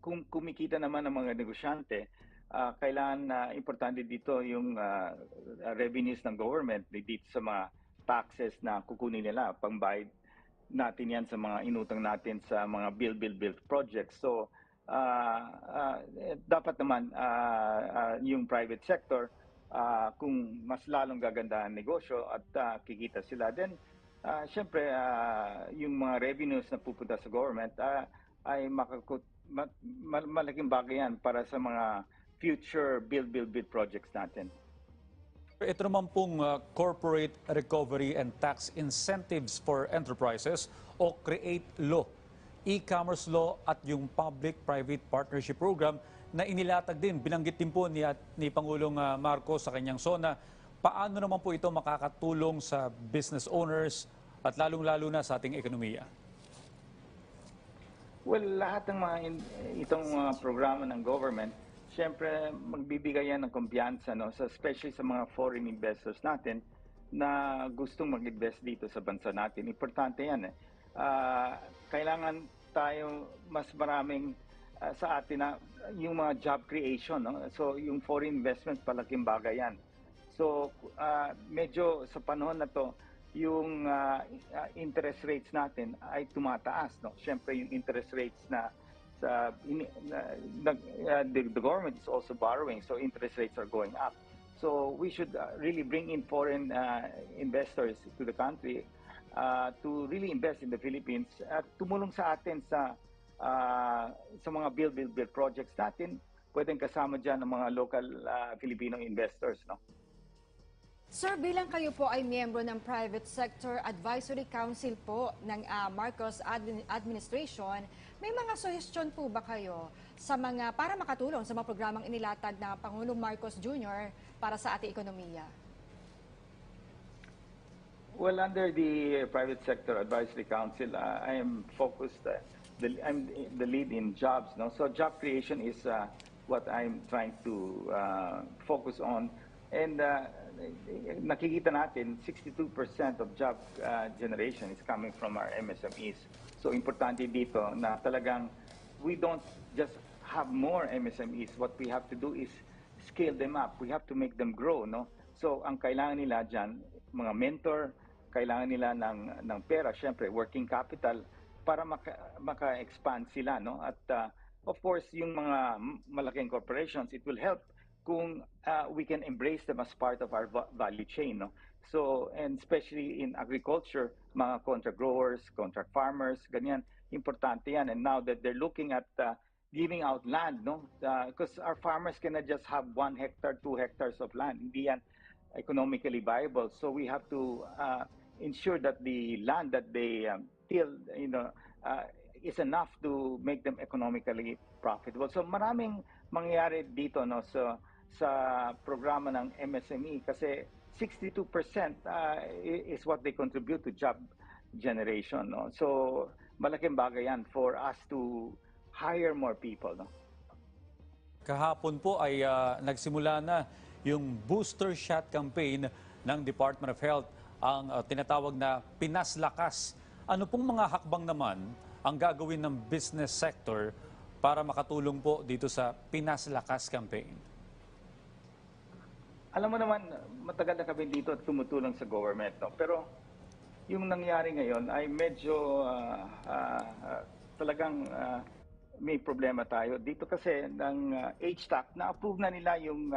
G: kung kumikita naman ng mga negosyante, kailangan importante dito yung revenues ng government dito sa mga taxes na kukunin nila, pangbayad natin yan sa mga inutang natin sa mga build projects. So, dapat naman yung private sector, kung mas lalong gaganda ang negosyo at kikita sila, then siyempre, yung mga revenues na pupunta sa government ay malaking bagay yan para sa mga future build projects natin.
B: Ito naman pong Corporate Recovery and Tax Incentives for Enterprises o CREATE Law, e-commerce law at yung Public-Private Partnership Program na inilatag din, binanggit din po ni Pangulong Marcos sa kanyang SONA. Paano naman po ito makakatulong sa business owners at lalong-lalo na sa ating ekonomiya?
G: Well, lahat ng itong programa ng government, siyempre magbibigay yan ng kumpiyansa, no? So, especially sa mga foreign investors natin na gustong mag-invest dito sa bansa natin. Importante yan. Kailangan tayo mas maraming sa atin na yung mga job creation. No? So yung foreign investment, palaking bagay yan. So medyo sa panahon na to, yung interest rates natin ay tumataas. No? Siyempre yung interest rates the government is also borrowing, so interest rates are going up. So we should really bring in foreign investors to the country to really invest in the Philippines at tumulong sa atin sa mga build projects natin. Pwedeng kasama dyan ng mga local Filipino investors. No?
C: Sir, bilang kayo po ay miyembro ng Private Sector Advisory Council po ng Marcos Administration, may mga suggestion po ba kayo para makatulong sa mga programang inilatag na Pangulong Marcos Jr. para sa ating ekonomiya?
G: Well, under the Private Sector Advisory Council, I am focused, I'm the lead in jobs. No? So job creation is what I'm trying to focus on. And nakikita natin, 62% of job generation is coming from our MSMEs. So importante dito na talagang we don't just have more MSMEs. What we have to do is scale them up. We have to make them grow. No? So ang kailangan nila dyan, mga mentor, kailangan nila ng pera, syempre working capital para maka-expand sila, no? At of course, yung mga malaking corporations, it will help kung we can embrace them as part of our value chain, no? So, and especially in agriculture, mga contract growers, contract farmers, ganyan, importante yan. And now that they're looking at giving out land, no? Because our farmers cannot just have 1 hectare, 2 hectares of land. Hindi yan economically viable. So we have to ensure that the land that they till, is enough to make them economically profitable. So maraming mangyayari dito, no, sa programa ng MSME kasi 62% is what they contribute to job generation, no. So malaking bagay yan for us to hire more people, no.
B: Kahapon po ay nagsimula na yung booster shot campaign ng Department of Health, ang tinatawag na Pinas Lakas. Ano pong mga hakbang naman ang gagawin ng business sector para makatulong po dito sa Pinas Lakas campaign?
G: Alam mo naman, matagal na kami dito at tumutulong sa government. No? Pero yung nangyari ngayon ay medyo talagang may problema tayo. Dito kasi ng HTAC, na-approve na nila yung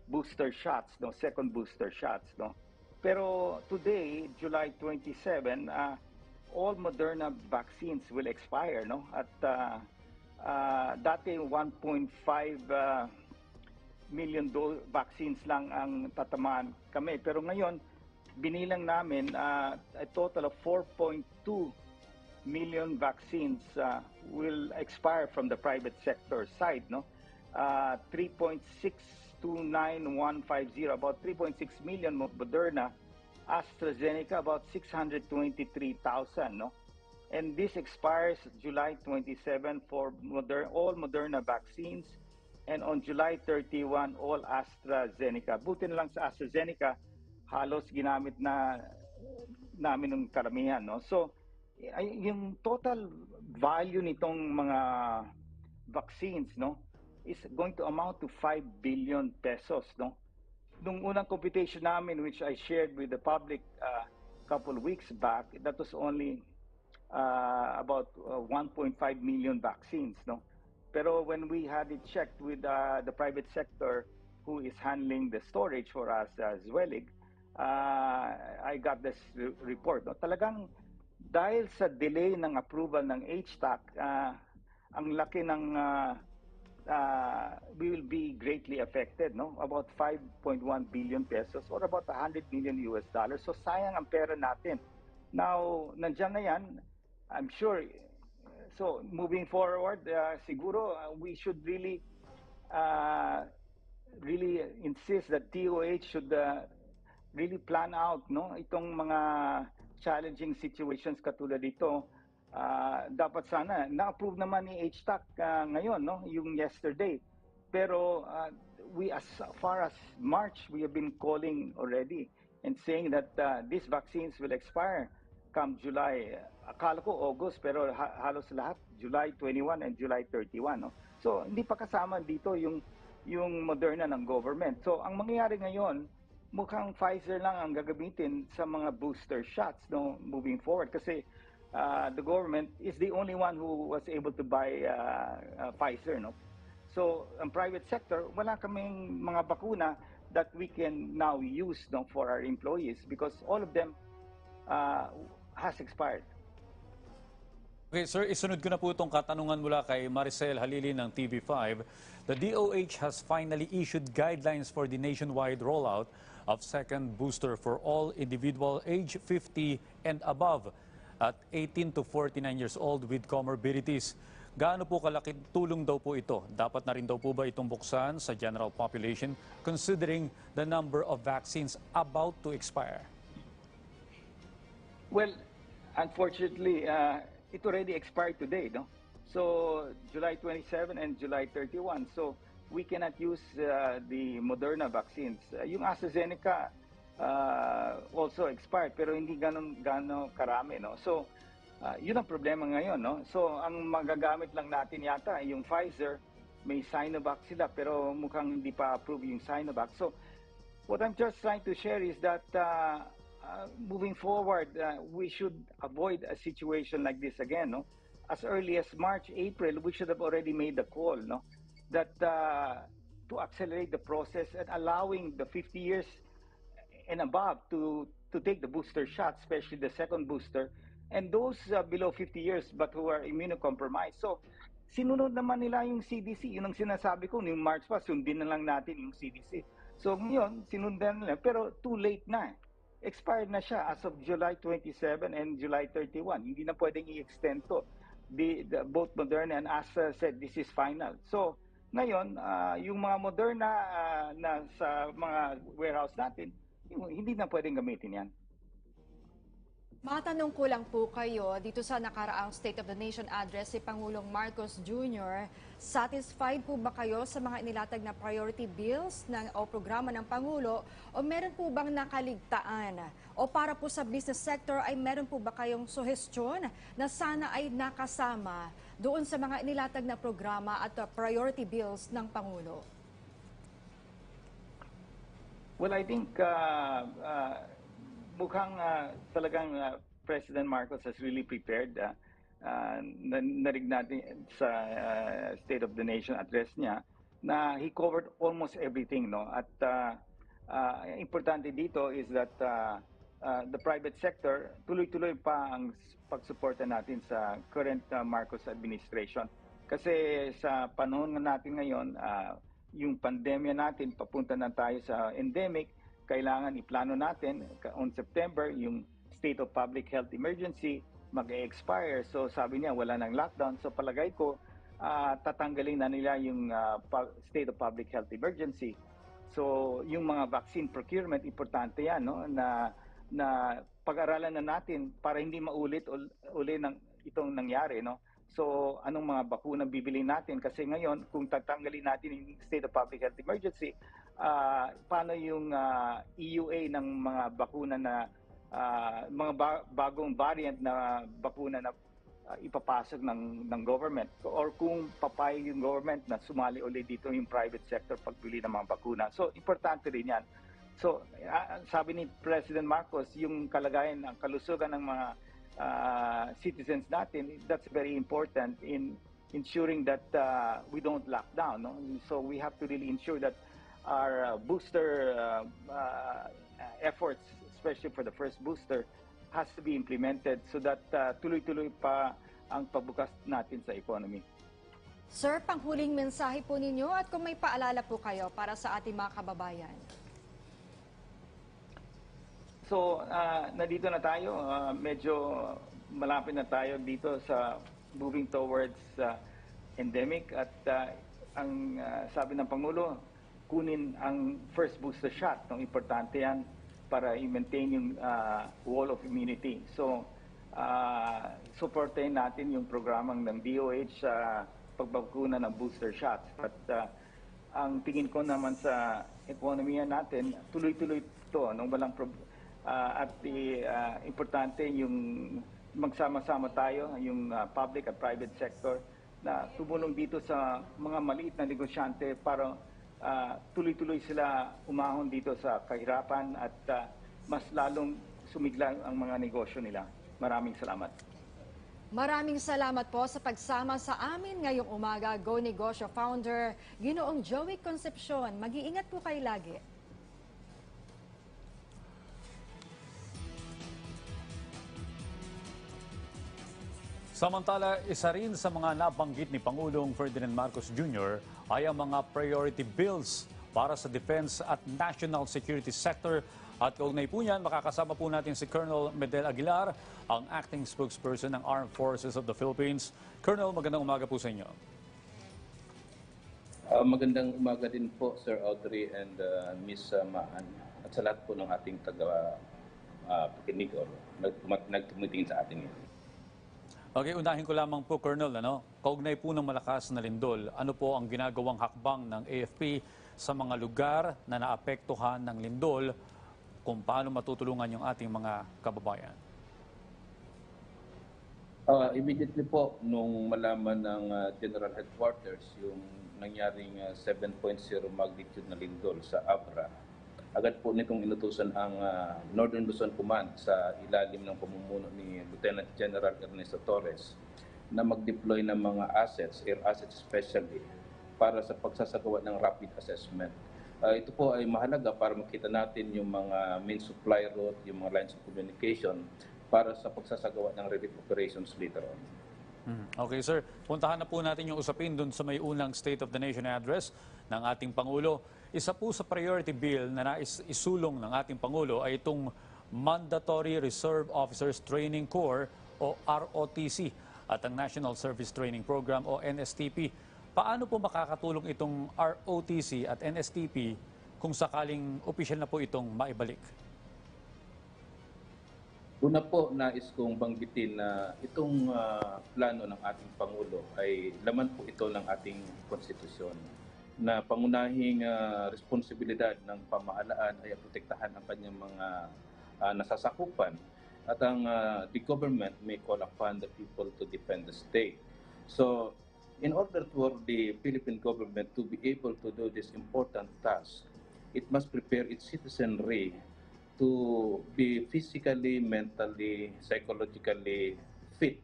G: booster shots, no? Second booster shots. No? Pero today, July 27, all Moderna vaccines will expire, no? At dati 1.5 million vaccines lang ang tatamaan kami. Pero ngayon, binilang namin a total of 4.2 million vaccines will expire from the private sector side, no? 3.629150, about 3.6 million Moderna, AstraZeneca about 623,000, no? And this expires July 27 for all Moderna vaccines, and on July 31 all AstraZeneca. Buti na lang sa AstraZeneca, halos ginamit na namin ng karamihan, no? So yung total value nitong mga vaccines, no, is going to amount to 5 billion pesos, no? Nung unang computation namin, which I shared with the public couple weeks back, that was only about 1.5 million vaccines, no? Pero when we had it checked with the private sector who is handling the storage for us, Zwelig, I got this report. No? Talagang dahil sa delay ng approval ng HTAC, ang laki ng we will be greatly affected, no? About 5.1 billion pesos or about 100 million US dollars. So sayang ang pera natin. Now, nandiyan na yan, I'm sure. So moving forward, siguro we should really insist that DOH should really plan out, no, itong mga challenging situations katulad dito. Dapat sana na-approve naman ni HTAC ngayon, no, yung yesterday. Pero we, as far as March, we have been calling already and saying that these vaccines will expire come July. Akala ko August, pero halos lahat July 21 and July 31, no. So hindi pa kasama dito yung Moderna ng government. So ang mangyayari ngayon, mukhang Pfizer lang ang gagamitin sa mga booster shots, no, moving forward, kasi the government is the only one who was able to buy Pfizer, no. So ang private sector, wala kaming mga bakuna that we can now use, no, for our employees because all of them has expired.
B: Okay, sir, isunod ko na po itong katanungan mula kay Maricel Halili ng TV5. The DOH has finally issued guidelines for the nationwide rollout of second booster for all individual age 50 and above at 18 to 49 years old with comorbidities. Gaano po kalaking tulong daw po ito? Dapat na rin daw po ba itong buksan sa general population considering the number of vaccines about to expire?
G: Well, unfortunately, it already expired today, no? So July 27 and July 31. So we cannot use the Moderna vaccines. Yung AstraZeneca also expired, pero hindi gano'n karami, no? So yun ang problema ngayon, no? So ang magagamit lang natin yata yung Pfizer, may Sinovac sila, pero mukhang hindi pa approve yung Sinovac. So what I'm just trying to share is that moving forward, we should avoid a situation like this again, no? As early as March, April, we should have already made the call, no? That to accelerate the process and allowing the 50 years and above to take the booster shot, especially the second booster, and those below 50 years but who are immunocompromised. So, sinunod naman nila yung CDC. Yun ang sinasabi ko, yung March pa, sundin na lang natin yung CDC. So, ngayon, sinundan nila, pero too late na. Expired na siya as of July 27 and July 31. Hindi na pwedeng i-extend to. Both Moderna and Astra said this is final. So, ngayon, yung mga Moderna na sa mga warehouse natin, hindi na pwedeng gamitin yan.
C: Matanong ko lang po kayo, dito sa nakaraang State of the Nation address si Pangulong Marcos Jr., satisfied po ba kayo sa mga inilatag na priority bills o programa ng Pangulo o meron po bang nakaligtaan? O para po sa business sector ay meron po ba kayong suhestyon na sana ay nakasama doon sa mga inilatag na programa at priority bills ng Pangulo?
G: Well, I think mukhang talagang President Marcos has really prepared. Narinig natin sa State of the Nation address niya na he covered almost everything, no? At importante dito is that the private sector, tuloy-tuloy pa ang pagsuporta natin sa current Marcos administration. Kasi sa panahon natin ngayon, yung pandemya natin, papunta na tayo sa endemic, kailangan iplano natin on September yung state of public health emergency mag-expire. So sabi niya wala nang lockdown. So palagay ko tatanggalin na nila yung state of public health emergency. So yung mga vaccine procurement, importante yan, no? Na pag-aralan na natin para hindi maulit ng itong nangyari, no? So anong mga bakuna bibili natin? Kasi ngayon kung tatanggalin natin yung state of public health emergency, paano yung EUA ng mga bakuna na mga bagong variant na bakuna na ipapasok ng government, or kung papayag yung government na sumali ulit dito yung private sector pagbili ng mga bakuna. So importante rin yan. So sabi ni President Marcos, yung kalagayan ng kalusugan ng mga citizens natin, that's very important in ensuring that we don't lock down, no? So we have to really ensure that our booster efforts, especially for the first booster, has to be implemented so that tuloy-tuloy pa ang pagbukas natin sa economy.
C: Sir, panghuling mensahe po ninyo at kung may paalala po kayo para sa ating mga kababayan.
G: So, nandito na tayo. Medyo malapit na tayo dito sa moving towards endemic. At ang sabi ng Pangulo, kunin ang first booster shot. Importante yan para i-maintain yung wall of immunity. So, supportin natin yung programang ng DOH sa pagbabakuna ng booster shots. At ang tingin ko naman sa ekonomiya natin, tuloy-tuloy ito. Importante yung magsama-sama tayo, yung public at private sector, na tumulong dito sa mga maliit na negosyante para tuloy-tuloy sila umahon dito sa kahirapan at mas lalong sumigla ang mga negosyo nila. Maraming salamat.
C: Maraming salamat po sa pagsama sa amin ngayong umaga, Go Negosyo Founder, Ginoong Joey Concepcion. Mag-iingat po kayo lagi.
B: Samantala, isa rin sa mga nabanggit ni Pangulong Ferdinand Marcos Jr. ay ang mga priority bills para sa defense at national security sector. At kaugnay po niyan, makakasama po natin si Colonel Medel Aguilar, ang acting spokesperson ng Armed Forces of the Philippines. Colonel, magandang umaga po sa inyo.
H: Magandang umaga din po, Sir Audrey and Miss Maan, at sa lahat po ng ating taga-pakinig o nagtumitingin sa atin ngayon.
B: Okay, unahin ko lamang po, Colonel, kaugnay po ng malakas na lindol, ano po ang ginagawang hakbang ng AFP sa mga lugar na naapektuhan ng lindol, kung paano matutulungan yung ating mga kababayan?
H: Immediately po, nung malaman ng General Headquarters yung nangyaring 7.0 magnitude na lindol sa Abra, agad po nitong inutusan ang Northern Luzon Command sa ilalim ng pamumuno ni Lieutenant General Ernesto Torres na mag-deploy ng mga assets, air assets especially, para sa pagsasagawa ng rapid assessment. Ito po ay mahalaga para makita natin yung mga main supply route, yung mga lines of communication para sa pagsasagawa ng relief operations later on.
B: Okay, sir. Puntahan na po natin yung usapin dun sa may unang State of the Nation address ng ating Pangulo. Isa po sa priority bill na isulong ng ating Pangulo ay itong Mandatory Reserve Officers Training Corps o ROTC at ang National Service Training Program o NSTP. Paano po makakatulong itong ROTC at NSTP kung sakaling opisyal na po itong maibalik?
H: Una po, nais kong banggitin na itong plano ng ating Pangulo ay laman po ito ng ating konstitusyon na pangunahing responsibilidad ng pamahalaan ay protektahan ang kanyang mga nasasakupan at ang the government may call upon the people to defend the state. So, in order for the Philippine government to be able to do this important task, it must prepare its citizenry to be physically, mentally, psychologically fit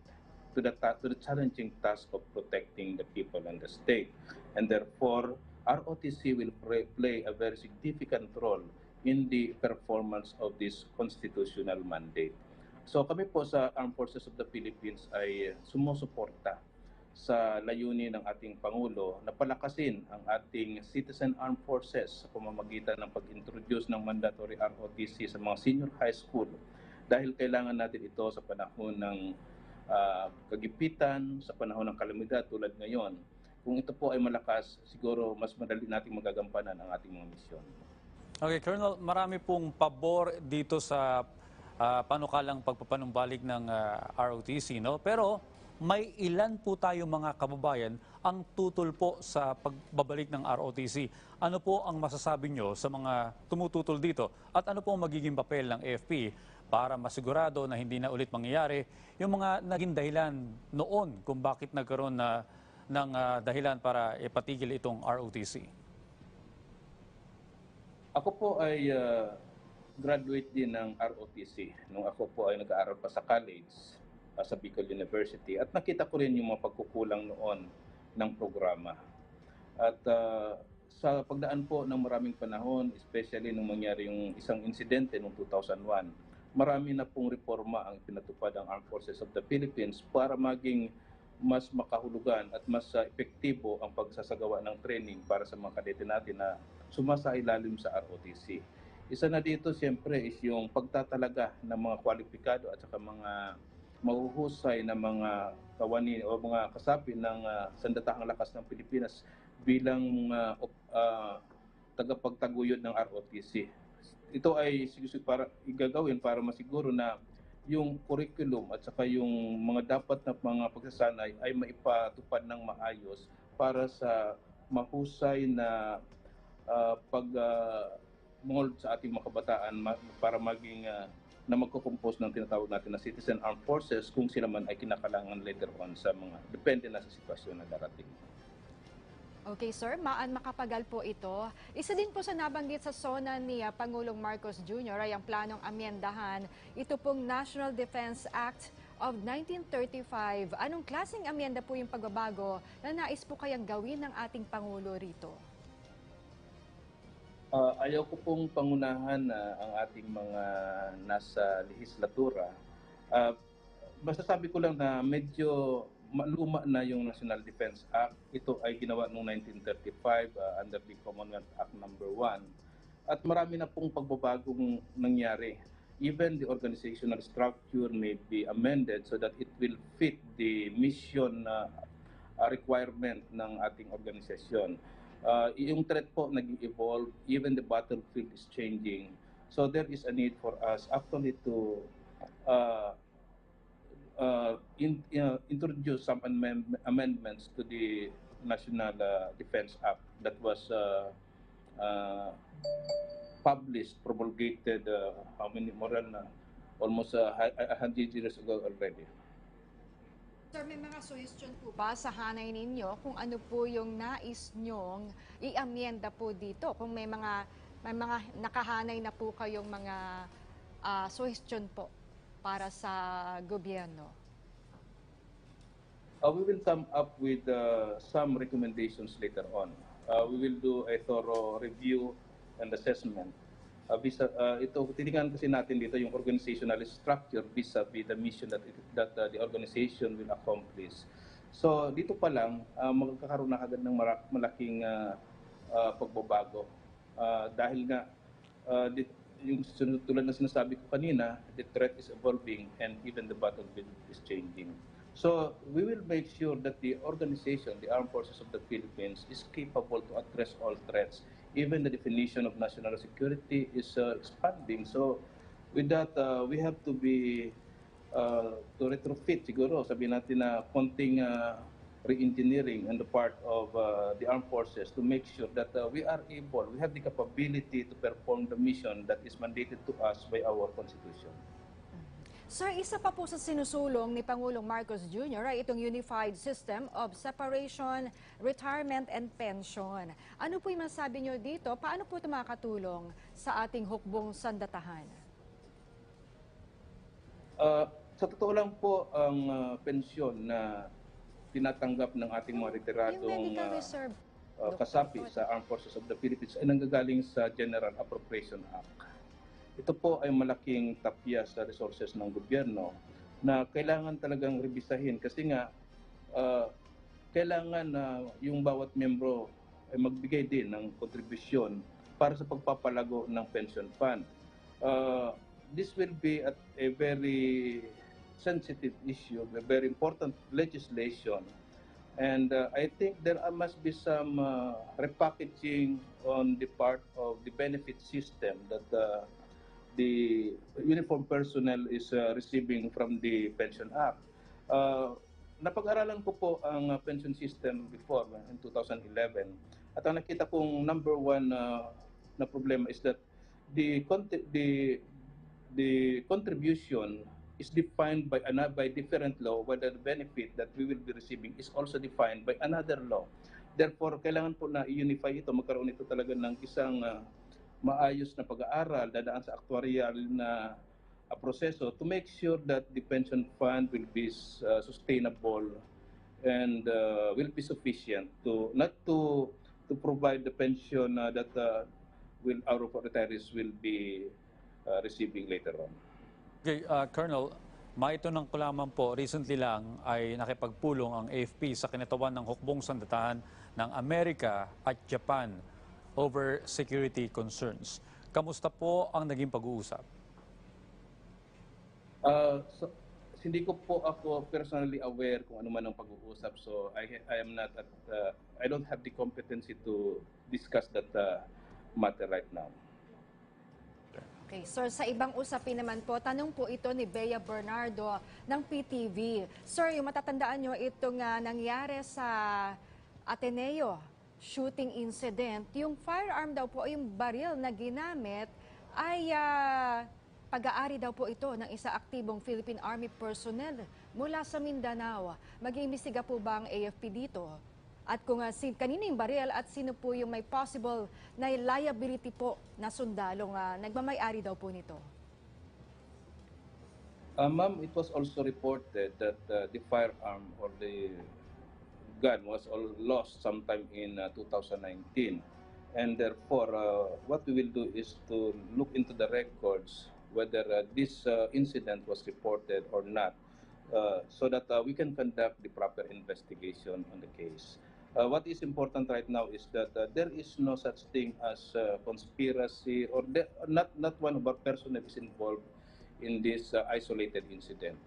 H: to the challenging task of protecting the people and the state. And therefore, ROTC will play a very significant role in the performance of this constitutional mandate. So kami po sa Armed Forces of the Philippines ay sumusuporta sa layunin ng ating Pangulo na palakasin ang ating citizen armed forces sa pamamagitan ng pag-introduce ng mandatory ROTC sa mga senior high school dahil kailangan natin ito sa panahon ng kagipitan, sa panahon ng kalamidad tulad ngayon. Kung ito po ay malakas, siguro mas madali nating magagampanan ang ating mga misyon.
B: Okay, Colonel, marami pong pabor dito sa panukalang pagpapanumbalik ng ROTC, no? Pero may ilan po tayo mga kababayan ang tutol po sa pagbabalik ng ROTC. Ano po ang masasabi nyo sa mga tumututol dito? At ano po ang magiging papel ng AFP para masigurado na hindi na ulit mangyayari yung mga naging dahilan noon kung bakit nagkaroon ng dahilan para ipatigil itong ROTC?
H: Ako po ay graduate din ng ROTC nung ako po ay nag-aaral pa sa college sa Bicol University at nakita ko rin yung mga pagkukulang noon ng programa. At sa pagdaan po ng maraming panahon, especially nung mangyari yung isang insidente noong 2001, marami na pong reforma ang pinatupad ng Armed Forces of the Philippines para maging mas makahulugan at mas epektibo ang pagsasagawa ng training para sa mga kadete natin na sumasailalim sa ROTC. Isa na dito siyempre is yung pagtatalaga ng mga kwalipikado at saka mga mahuhusay na mga kawani o mga kasapi ng Sandatahang Lakas ng Pilipinas bilang tagapagtaguyod ng ROTC. Ito ay para igagawin para masiguro na yung curriculum at saka yung mga dapat na mga pagsasanay ay maipatupad ng maayos para sa mahusay na mold sa ating mga kabataan para maging na magko-compose ng tinatawag natin na citizen armed forces kung sila man ay kinakalangan later on sa mga depende na sa sitwasyon na darating.
C: Okay, sir. Makapagal po ito. Isa din po sa nabanggit sa SONA ni Pangulong Marcos Jr. ay ang planong amyendahan. Ito pong National Defense Act of 1935. Anong klaseng amyenda po yung pagbabago na nais po kayang gawin ng ating Pangulo rito?
H: Ayaw ko pong pangunahan ang ating mga nasa lehislatura. Masasabi ko lang na medyo maluma na yung National Defense Act. Ito ay ginawa noong 1935 under the Commonwealth Act No. 1. At marami na pong pagbabagong nangyari. Even the organizational structure may be amended so that it will fit the mission requirement ng ating organisasyon. Yung threat po nag-evolve, even the battlefield is changing. So there is a need for us actually to introduce some amendments to the National Defense Act that was published, promulgated almost 100 years ago already.
C: Sir, may mga suggestion po ba sa hanay ninyo kung ano po yung nais nyong i-amyenda po dito? Kung may mga nakahanay na po kayong mga suggestion po para sa gobyerno?
H: We will come up with some recommendations later on. We will do a thorough review and assessment. Ito, titingnan kasi natin dito yung organizational structure vis-a-vis the mission that the organization will accomplish. So dito pa lang, magkakaroon na agad ng malaking pagbabago. Dahil nga, yung tulad na sinasabi ko kanina, the threat is evolving and even the battlefield is changing. So we will make sure that the organization, the Armed Forces of the Philippines, is capable to address all threats. Even the definition of national security is expanding. So with that, we have to be to retrofit siguro, sabihin natin na konting re-engineering on the part of the armed forces to make sure that we have the capability to perform the mission that is mandated to us by our Constitution.
C: Sir, isa pa po sa sinusulong ni Pangulong Marcos Jr. ay itong Unified System of Separation, Retirement and Pension. Ano po yung masasabi nyo dito? Paano po ito makakatulong sa ating hukbong sandatahan?
H: Sa totoo lang po, ang pensyon na tinatanggap ng ating mga retiradong kasapi sa Armed Forces of the Philippines ay nanggagaling sa General Appropriation Act. Ito po ay malaking tapya sa resources ng gobyerno na kailangan talagang rebisahin kasi nga kailangan na yung bawat miyembro ay magbigay din ng kontribusyon para sa pagpapalago ng pension fund. This will be a very sensitive issue, a very important legislation. And I think there must be some repackaging on the part of the benefit system that the uniformed personnel is receiving from the Pension Act. Napag-aralan ko po ang pension system before in 2011 at ang nakita kong number one na problema is that the contribution is defined by different law, whether the benefit that we will be receiving is also defined by another law. Therefore, kailangan po na i-unify ito, magkaroon ito talaga ng isang maayos na pag-aaral, dadaan sa actuarial na proseso to make sure that the pension fund will be sustainable and will be sufficient to not to provide the pension that our retirees will be receiving later on.
B: Okay, Colonel, Maitunang ko lamang po, recently lang ay nakipagpulong ang AFP sa kinatawan ng hukbong sandatahan ng Amerika at Japan over security concerns. Kamusta po ang naging pag-uusap?
H: So, hindi ko po ako personally aware kung ano man ang pag-uusap. So I am not at, I don't have the competency to discuss that matter right now.
C: Okay, sir, sa ibang usapin naman po, tanong po ito ni Bea Bernardo ng PTV. Sir, yung matatandaan nyo, itong nangyari sa Ateneo shooting incident, yung firearm daw po, yung baril na ginamit ay pag-aari daw po ito ng isa aktibong Philippine Army personnel mula sa Mindanao. Mag-iimbestiga po ba ang AFP dito? At kung kanino yung baril at sino po yung may possible na liability po na sundalong nagmamay-ari daw po nito?
H: Ma'am, it was also reported that the firearm or the gun was all lost sometime in 2019. And therefore, what we will do is to look into the records whether this incident was reported or not, so that we can conduct the proper investigation on the case. What is important right now is that there is no such thing as conspiracy, or not one of our personnel is involved in this isolated incident.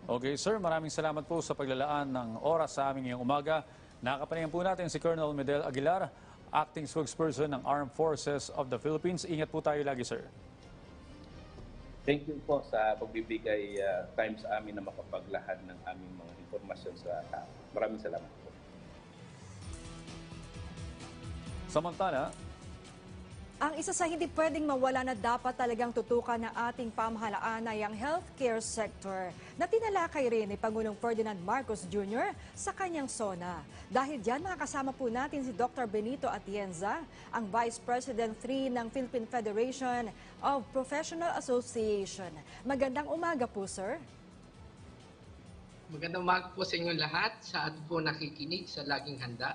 B: Okay, sir, maraming salamat po sa paglalaan ng oras sa aming ngayong umaga. Nakakapanayam po natin si Colonel Medel Aguilar, Acting Spokesperson ng Armed Forces of the Philippines. Ingat po tayo lagi, sir.
H: Thank you po sa pagbibigay time sa amin na makapaglahad ng aming mga impormasyon sa tao. Maraming salamat po.
B: Samantala,
C: Ang isa sa hindi pwedeng mawala na dapat talagang tutukan ng ating pamahalaan ay ang healthcare sector na tinalakay rin ni Pangulong Ferdinand Marcos Jr. sa kanyang SONA. Dahil dyan, makakasama po natin si Dr. Benito Atienza, ang Vice President 3 ng Philippine Federation of Professional Association. Magandang umaga po, sir.
I: Magandang umaga po sa inyong lahat, sa ating po nakikinig sa Laging Handa.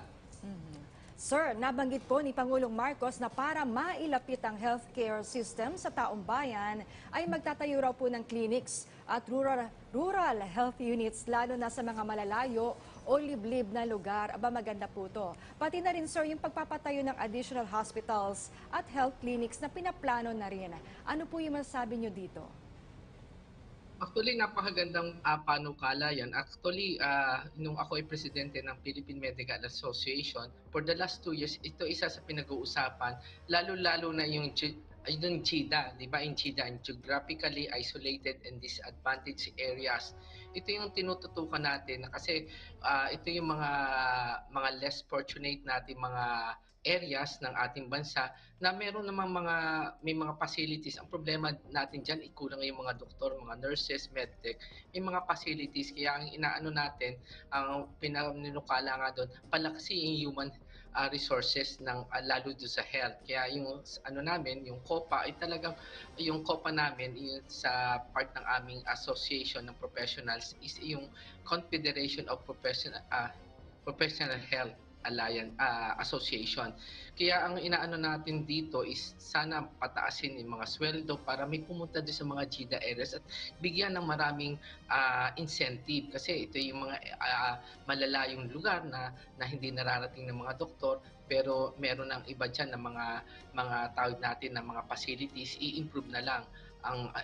C: Sir, nabanggit po ni Pangulong Marcos na para mailapit ang healthcare system sa taong bayan ay magtatayo raw po ng clinics at rural health units lalo na sa mga malalayo o liblib na lugar. Aba, maganda po to. Pati na rin, sir, yung pagpapatayo ng additional hospitals at health clinics na pinaplano na rin. Ano po yung masasabi nyo dito?
I: Actually, napakagandang panukala yan. Actually, nung ako ay presidente ng Philippine Medical Association, for the last 2 years, ito isa sa pinag-uusapan, lalo-lalo na yung GIDA, di ba? Yung GIDA, yung geographically isolated and disadvantaged areas. Ito yung tinututukan natin na kasi ito yung mga less fortunate natin mga areas ng ating bansa na meron namang may mga facilities. Ang problema natin dyan, ikulang yung mga doktor, mga nurses, medtech, may mga facilities. Kaya ang inaano natin, ang pinaninukala nga doon, palakasin yung human resources ng lalo doon sa health. Kaya yung ano namin, yung COPA ay talagang yung COPA namin sa part ng aming association ng professionals is yung Confederation of Professional Health Alliance Association. Kaya ang inaano natin dito is sana pataasin yung mga sweldo para may pumunta doon sa mga GIDA areas at bigyan ng maraming incentive kasi ito yung mga malalayong lugar na hindi nararating ng mga doktor, pero meron ng iba dyan na mga tawag natin na mga facilities, i-improve na lang.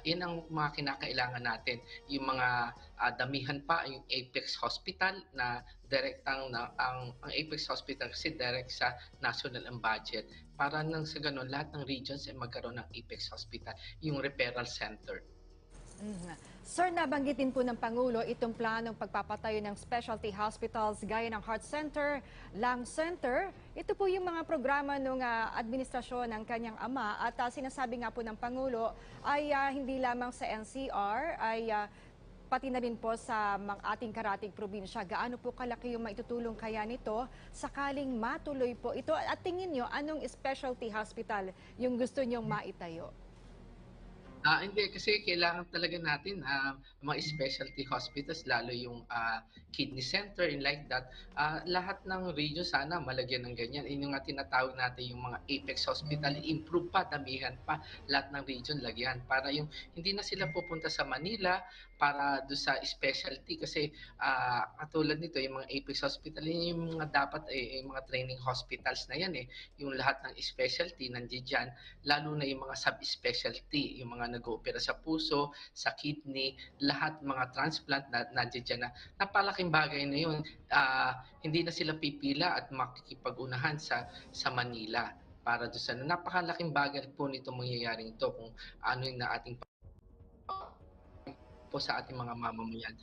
I: Yan ang mga kinakailangan natin. Yung mga damihan pa, yung Apex Hospital na direktang ang Apex Hospital kasi direct sa national ang budget. Para nang sa ganun, lahat ng regions ay magkaroon ng Apex Hospital, yung referral center.
C: Sir, nabanggitin po ng Pangulo itong planong pagpapatayo ng specialty hospitals gaya ng Heart Center, Lung Center. Ito po yung mga programa ng administrasyon ng kanyang ama at sinasabi nga po ng Pangulo ay hindi lamang sa NCR ay pati na rin po sa ating karatig probinsya. Gaano po kalaki yung maitutulong kaya nito sakaling matuloy po ito? At tingin nyo, anong specialty hospital yung gusto nyong maitayo?
I: Hindi kasi kailangan talaga natin mga specialty hospitals lalo yung kidney center and like that. Lahat ng region sana malagyan ng ganyan. Yun yung nga tinatawag natin yung mga apex hospital, improve pa, damihan pa lahat ng region lagyan para yung hindi na sila pupunta sa Manila para do sa specialty kasi katulad nito yung mga apex hospital yun yung mga dapat yung mga training hospitals na yan yung lahat ng specialty nandiyan dyan, lalo na yung mga subspecialty, yung mga nag-oopera sa puso, sa kidney, lahat mga transplant na nandiyan dyan na napalaking bagay na yun. Hindi na sila pipila at makikipag-unahan sa Manila para doon sa napakalaking bagay po nito mangyayaring ito kung ano yung na ating po sa ating mga mamamayan.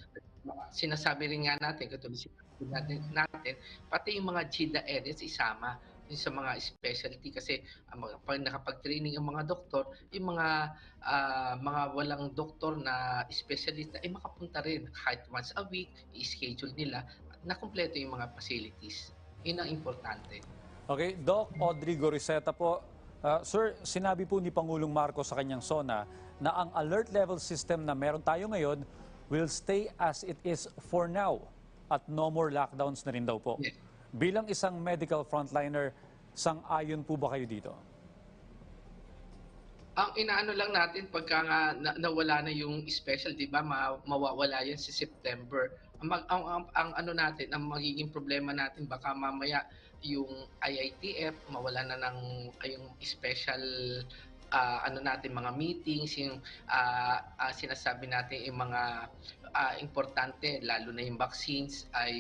I: Sinasabi rin nga natin, katulad natin, pati yung mga GIDA areas isama yung sa mga specialty kasi pag nakapag-training ang mga doktor, yung mga walang doktor na specialista ay makapunta rin kahit once a week, i-schedule nila na kumpleto yung mga facilities. Yun ang importante.
B: Okay, Doc Audrey Goriseta po. Sir, sinabi po ni Pangulong Marcos sa kanyang SONA na ang alert level system na meron tayo ngayon will stay as it is for now at no more lockdowns na rin daw po.
I: Yes.
B: Bilang isang medical frontliner, sang-ayon po ba kayo dito?
I: Ang inaano lang natin pagka nga nawala na yung special, 'di ba? Mawawala 'yan sa September. Ang ano natin, ang magiging problema natin baka mamaya yung IITF mawala na ng yung special ano natin mga meetings, yung sinasabi natin yung mga importante lalo na yung vaccines ay